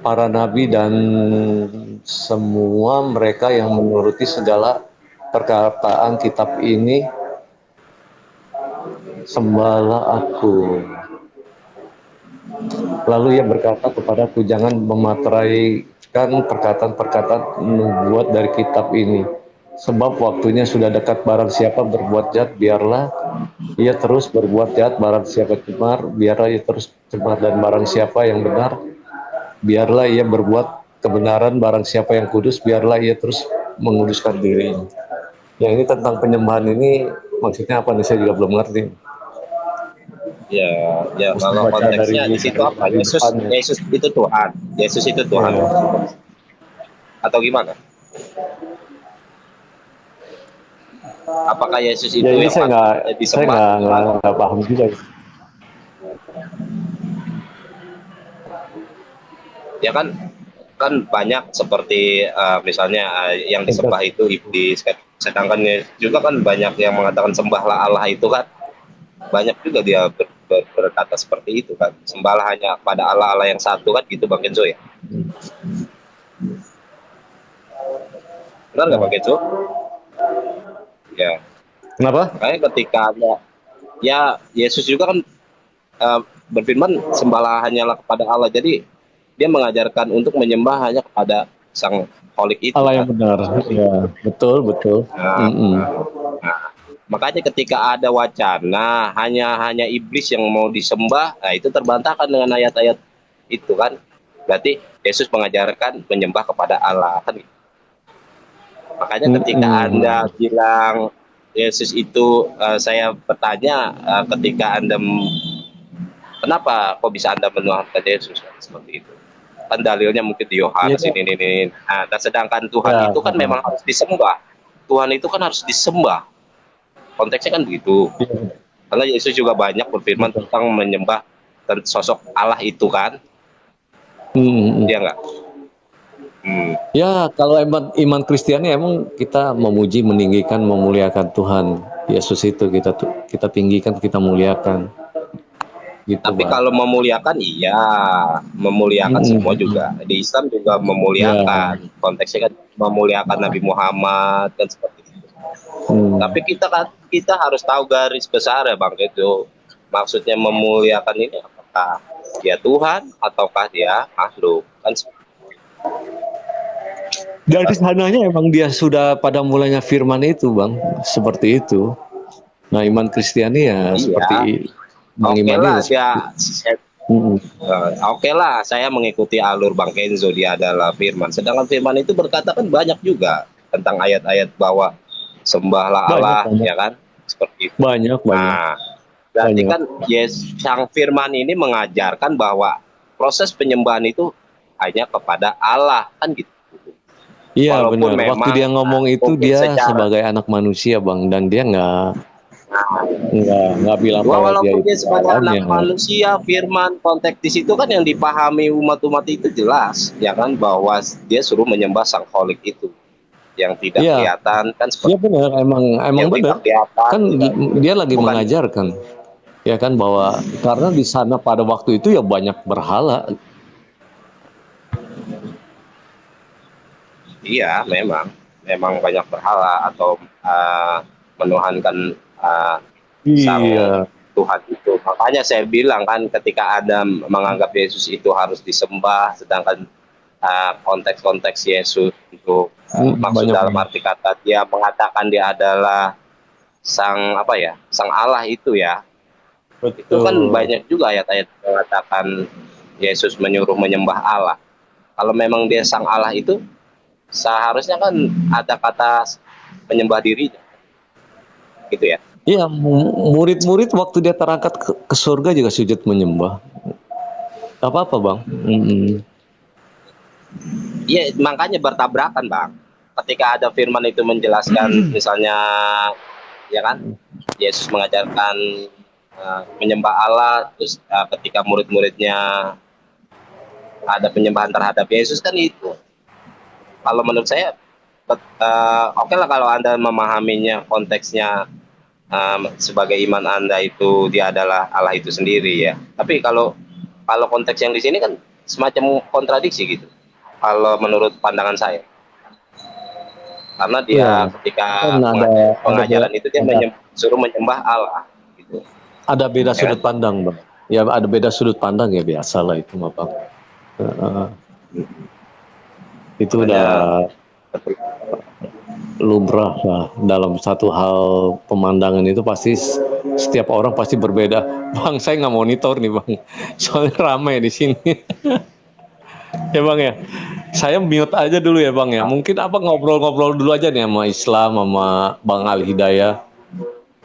para nabi dan semua mereka yang menuruti segala perkataan kitab ini, sembahlah aku. Lalu ia berkata kepadaku, jangan memateraikan perkataan-perkataan nubuat dari kitab ini, sebab waktunya sudah dekat. Barang siapa berbuat jahat, biarlah ia terus berbuat jahat. Barang siapa cemar, biarlah ia terus cemar. Dan barang siapa yang benar, biarlah ia berbuat kebenaran. Barang siapa yang kudus, biarlah ia terus menguduskan dirinya. Yang ini tentang penyembahan ini maksudnya apa nih, saya juga belum ngerti. Ya, kalau konteksnya di situ apa? Yesus itu Tuhan. Yesus itu Tuhan. Ya. Atau gimana? Apakah Yesus itu yang disembah? Saya nggak paham juga. Ya kan banyak seperti misalnya yang disembah itu iblis, sedangkan juga kan banyak yang mengatakan sembahlah Allah itu kan. Banyak juga dia berkata seperti itu kan, sembahlah hanya pada Allah yang satu kan, gitu Bang Kenzo ya. Benar nggak Bang Kenzo? Ya. Kenapa? Kayak ketika ada, ya Yesus juga kan berfirman sembahlah hanyalah kepada Allah. Jadi dia mengajarkan untuk menyembah hanya kepada Sang Holik itu. Allah yang benar. Ya, betul. Makanya ketika ada wacana hanya iblis yang mau disembah, nah itu terbantahkan dengan ayat-ayat itu kan. Berarti Yesus mengajarkan menyembah kepada Allah kan. Makanya ketika Anda bilang Yesus itu, saya bertanya ketika Anda, kenapa kok bisa Anda menuhankan Yesus kan, seperti itu? Kan dalilnya mungkin di Yohanes ini. Nah, sedangkan Tuhan itu kan memang harus disembah. Tuhan itu kan harus disembah. Konteksnya kan begitu. Karena Yesus juga banyak berfirman tentang menyembah sosok Allah itu kan. Iya nggak? Ya, kalau iman Kristiani emang kita memuji, meninggikan, memuliakan Tuhan. Yesus itu kita tinggikan, kita muliakan. Gitu, tapi kalau memuliakan, iya, memuliakan semua juga. Di Islam juga memuliakan. Konteksnya kan memuliakan Nabi Muhammad kan seperti itu. Tapi kita harus tahu garis besar ya Bang, itu maksudnya memuliakan ini apakah dia Tuhan ataukah dia makhluk kan. Dari sananya emang dia sudah pada mulanya firman itu Bang, seperti itu. Nah iman Kristiani ya seperti Oke lah, saya mengikuti alur Bang Kenzo, dia adalah firman. Sedangkan firman itu berkatakan banyak juga tentang ayat-ayat bahwa sembahlah Allah, ya kan? Seperti itu. Banyak. Nah, berarti kan Sang Firman ini mengajarkan bahwa proses penyembahan itu hanya kepada Allah, kan gitu. Iya benar. Waktu dia ngomong itu dia sebagai anak manusia Bang, dan dia nggak bilang bahwa dia sebagai anak manusia, firman, konteks di situ kan yang dipahami umat-umat itu jelas, ya kan, bahwa dia suruh menyembah Sang Holik itu. Yang tidak kelihatan kan seperti. Iya benar, emang benar. Kan dia lagi mengajarkan, ya kan, bahwa karena di sana pada waktu itu ya banyak berhala. Iya, memang banyak berhala atau menuhankan Sang Tuhan itu. Makanya saya bilang kan, ketika Adam menganggap Yesus itu harus disembah, sedangkan konteks Yesus itu maksud dalam arti kata dia mengatakan dia adalah sang Allah itu ya. Betul. Itu kan banyak juga ayat-ayat mengatakan Yesus menyuruh menyembah Allah. Kalau memang dia sang Allah itu, seharusnya kan ada kata menyembah dirinya, gitu ya. Iya, murid-murid waktu dia terangkat ke surga juga sujud menyembah. Apa Bang? Iya, makanya bertabrakan, Bang. Ketika ada firman itu menjelaskan, misalnya, ya kan, Yesus mengajarkan menyembah Allah, terus ketika murid-muridnya ada penyembahan terhadap Yesus kan itu. Kalau menurut saya, oke lah kalau Anda memahaminya konteksnya sebagai iman Anda itu dia adalah Allah itu sendiri ya. Tapi kalau konteks yang di sini kan semacam kontradiksi gitu. Kalau menurut pandangan saya. Karena dia ketika kan pengajaran itu dia suruh menyembah Allah gitu. ada beda sudut pandang, Bang. Ya ada beda sudut pandang ya, biasalah itu mah, Bang. Itu udah lumrah lah dalam satu hal pemandangan itu, pasti setiap orang pasti berbeda. Bang, saya nggak monitor nih, Bang, soalnya ramai di sini. Ya, Bang ya. Saya mute aja dulu ya, Bang ya. Mungkin ngobrol-ngobrol dulu aja nih sama Islam, sama Bang Al Hidayah.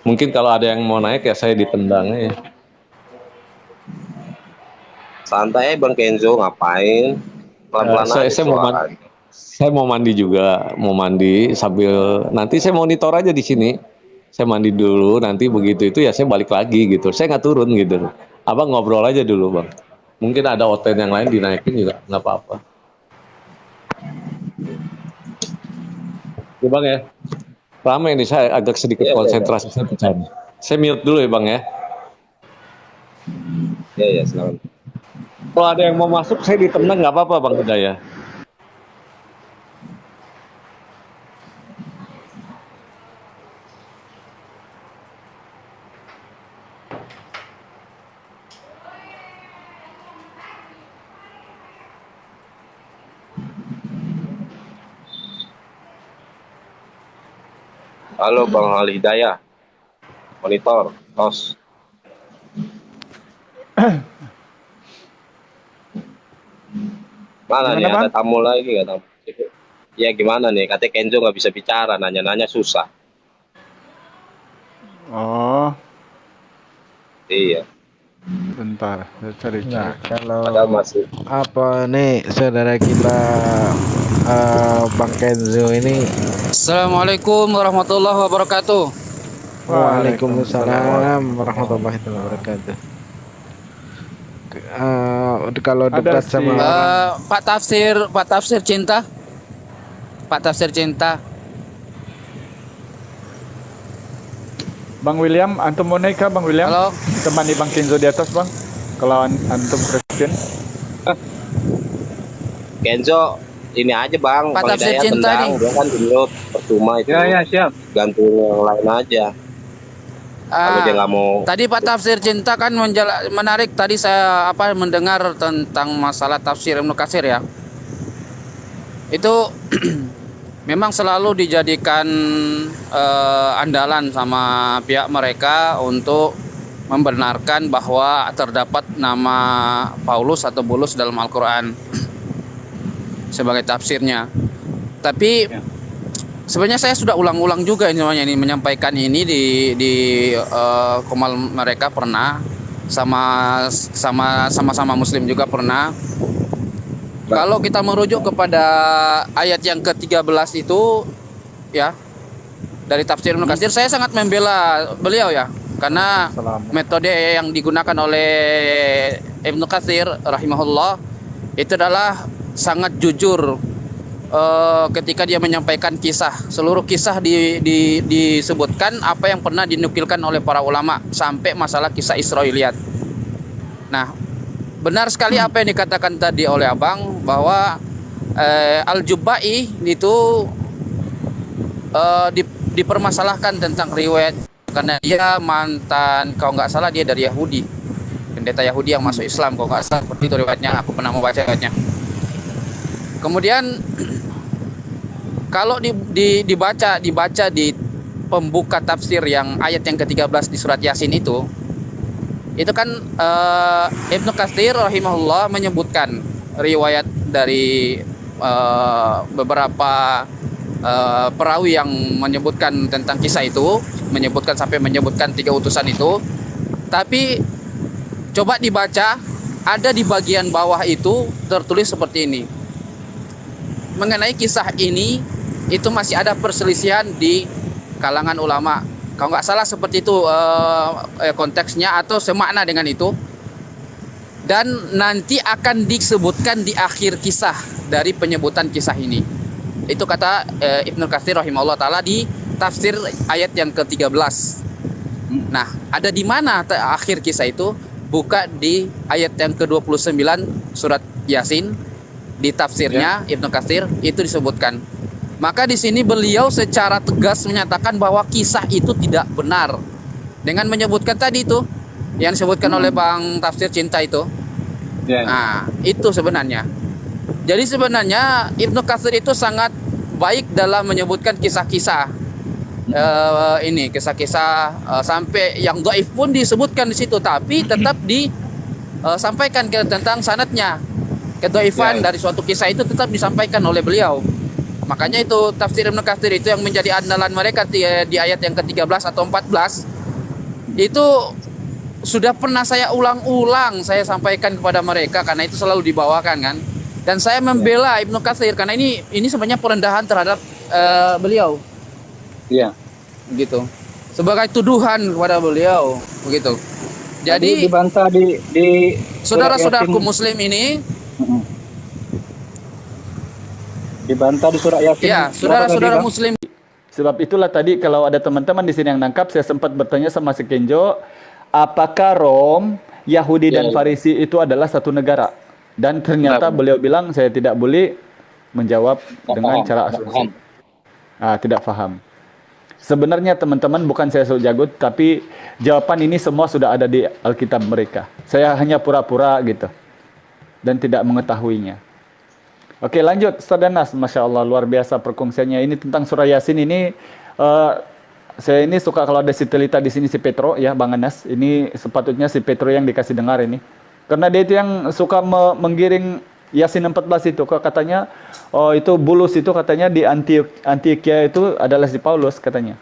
Mungkin kalau ada yang mau naik ya saya ditendang ya. Santai Bang Kenzo, ngapain? Pelan-pelan aja. Saya mau mandi juga, mau mandi sambil nanti saya monitor aja di sini. Saya mandi dulu, nanti begitu itu ya saya balik lagi gitu. Saya nggak turun gitu. Abang ngobrol aja dulu, Bang. Mungkin ada OTN yang lain dinaikin juga nggak apa-apa. Ya, Bang ya. Ramai nih, saya agak sedikit konsentrasi saya pecah. Saya mute dulu ya, Bang ya. Ya, silakan. Kalau ada yang mau masuk saya ditendang nggak apa-apa, Bang Hidayah. Halo Bang Al Hidayah, monitor, host. Mana nih, ada tamu lagi nggak tamu? Ya gimana nih, katanya Kenzo nggak bisa bicara, nanya-nanya susah. Oh, Iya. bentar, saya cari. Nah, kalau Padahal masih. apa nih saudara kita Bang Kenzo ini. Assalamualaikum warahmatullahi wabarakatuh. Waalaikumsalam warahmatullahi wabarakatuh. Kalau debat Ada sama si- Pak Tafsir Cinta. Pak Tafsir Cinta. Bang William, antum mau naik kah, Bang William? Halo. Temani Bang Kenzo di atas, Bang. Kalau antum Christian. Kenzo ini aja Bang, Pak Bang Tafsir Hidayah Cinta tendang, nih. dia kan di-mute, percuma itu. Ya, siap. Gantung yang lain aja. Kalau dia nggak mau. Tadi Pak Tafsir Cinta kan menarik. Tadi saya mendengar tentang masalah tafsir Ibnu Katsir ya. Itu memang selalu dijadikan andalan sama pihak mereka untuk membenarkan bahwa terdapat nama Paulus atau Bulus dalam Al-Quran sebagai tafsirnya. Tapi sebenarnya saya sudah ulang-ulang juga ini menyampaikan ini di komal mereka pernah, sama Muslim juga pernah. Kalau kita merujuk kepada ayat yang ke-13 itu ya, dari tafsir Ibnu Katsir, saya sangat membela beliau ya, karena metode yang digunakan oleh Ibnu Katsir rahimahullah itu adalah sangat jujur. Ketika dia menyampaikan seluruh kisah disebutkan apa yang pernah dinukilkan oleh para ulama sampai masalah kisah Israiliyat. Nah, benar sekali apa yang dikatakan tadi oleh Abang bahwa Al-Jubba'i itu dipermasalahkan tentang riwayat karena dia mantan, kalau nggak salah dia dari Yahudi, pendeta Yahudi yang masuk Islam, kalau nggak salah seperti itu riwayatnya. Aku pernah membaca riwayatnya. Kemudian kalau dibaca di pembuka tafsir yang ayat yang ke-13 di surat Yasin itu kan Ibnu Katsir rahimahullah menyebutkan riwayat dari beberapa perawi yang menyebutkan tentang kisah itu, sampai menyebutkan 3 utusan itu. Tapi coba dibaca, ada di bagian bawah itu tertulis seperti ini. mengenai kisah ini itu masih ada perselisihan di kalangan ulama. Kalau nggak salah seperti itu konteksnya atau semakna dengan itu. Dan nanti akan disebutkan di akhir kisah dari penyebutan kisah ini. Itu kata Ibnu Katsir rahimahullah taala di tafsir ayat yang ke-13. Nah, ada di mana akhir kisah itu? Buka di ayat yang ke-29 surat Yasin, di tafsirnya Ibnu Katsir itu disebutkan. Maka di sini beliau secara tegas menyatakan bahwa kisah itu tidak benar dengan menyebutkan tadi itu yang disebutkan oleh Bang Tafsir Cinta itu. Nah, itu sebenarnya. Jadi sebenarnya Ibnu Katsir itu sangat baik dalam menyebutkan kisah-kisah ini, kisah-kisah sampai yang dhaif pun disebutkan di situ, tapi tetap disampaikan tentang sanadnya. Kedhaifan dari suatu kisah itu tetap disampaikan oleh beliau. Makanya itu tafsir Ibnu Katsir itu yang menjadi andalan mereka di ayat yang ke-13 atau 14. Itu sudah pernah saya ulang-ulang saya sampaikan kepada mereka karena itu selalu dibawakan kan. Dan saya membela Ibnu Katsir karena ini sebenarnya perendahan terhadap beliau. Iya. Begitu. Sebagai tuduhan kepada beliau, begitu. Jadi dibantah di saudara-saudaraku muslim ini dibantah di surah Yasin. Ya, saudara-saudara muslim. Sebab itulah tadi kalau ada teman-teman di sini yang nangkap, saya sempat bertanya sama si Kenjo, apakah Rom, Yahudi dan Farisi itu adalah satu negara? Dan ternyata beliau bilang saya tidak boleh menjawab dengan cara asumsi. Tidak paham. Sebenarnya teman-teman bukan saya so jago, tapi jawaban ini semua sudah ada di Alkitab mereka. Saya hanya pura-pura gitu dan tidak mengetahuinya. Oke, lanjut Ustaz Danas. Masya Allah, luar biasa perkongsiannya. Ini tentang surah Yasin ini. Saya ini suka kalau ada si Telita di sini, si Petro ya, Bang Anas. Ini sepatutnya si Petro yang dikasih dengar ini. Karena dia itu yang suka menggiring Yasin 14 itu. Katanya, itu Bulus itu katanya di Antioquia itu adalah si Paulus katanya.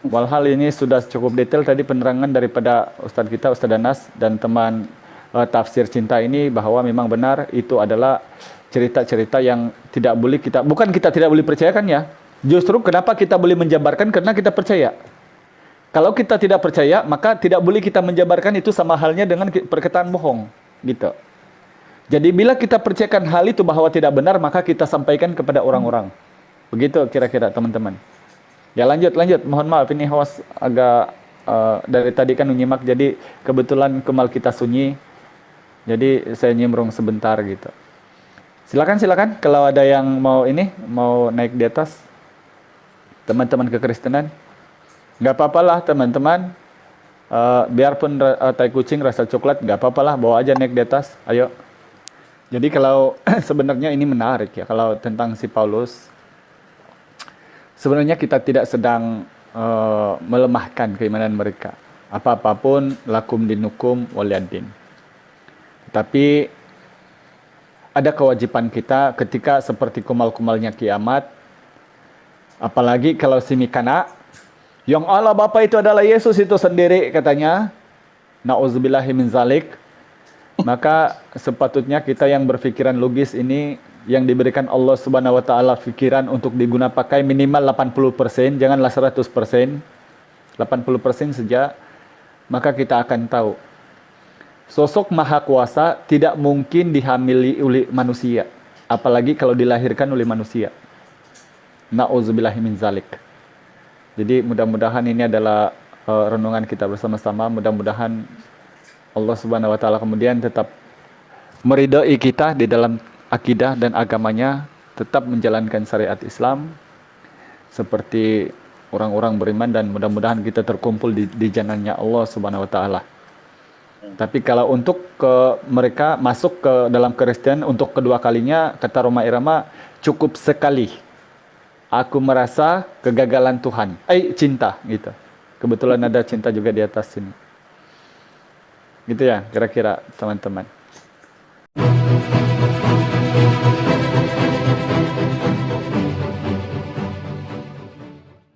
Walhal ini sudah cukup detail tadi penerangan daripada Ustaz kita, Ustaz Danas, dan teman tafsir cinta ini bahwa memang benar itu adalah cerita-cerita yang tidak boleh bukan kita tidak boleh percayakan ya. Justru kenapa kita boleh menjabarkan karena kita percaya. Kalau kita tidak percaya, maka tidak boleh kita menjabarkan, itu sama halnya dengan perkataan bohong, gitu. Jadi bila kita percayakan hal itu bahwa tidak benar, maka kita sampaikan kepada orang-orang. Begitu kira-kira teman-teman. Ya lanjut. Mohon maaf ini host agak dari tadi kan menyimak, jadi kebetulan kemal kita sunyi. Jadi saya nyemrong sebentar gitu. Silakan kalau ada yang mau naik di atas. Teman-teman kekristenan. Nggak apa-apalah teman-teman. Biarpun tai kucing rasa coklat, nggak apa-apalah, bawa aja naik di atas. Ayo. Jadi kalau sebenarnya ini menarik ya, kalau tentang si Paulus. Sebenarnya kita tidak sedang melemahkan keimanan mereka. Apa-apapun lakum dinukum waliyadin. Tapi ada kewajiban kita ketika seperti kumal-kumalnya kiamat. Apalagi kalau si Mikana, yang Allah Bapa itu adalah Yesus itu sendiri katanya. Nauzubillahi min zalik. Maka sepatutnya kita yang berpikiran logis ini, yang diberikan Allah Subhanahu wa taala pikiran untuk diguna pakai minimal 80%, janganlah 100%. 80% saja, maka kita akan tahu. Sosok Maha Kuasa tidak mungkin dihamili oleh manusia, apalagi kalau dilahirkan oleh manusia. Nauzubillahi min zalik. Jadi mudah-mudahan ini adalah renungan kita bersama-sama. Mudah-mudahan Allah Subhanahu wa taala kemudian tetap meridai kita di dalam akidah dan agamanya, tetap menjalankan syariat Islam seperti orang-orang beriman, dan mudah-mudahan kita terkumpul di janannya Allah Subhanahu wa taala. Tapi kalau untuk mereka masuk ke dalam Kristen untuk kedua kalinya, kata Roma Irama, cukup sekali. Aku merasa kegagalan Tuhan. Cinta gitu. Kebetulan ada cinta juga di atas sini. Gitu ya kira-kira teman-teman.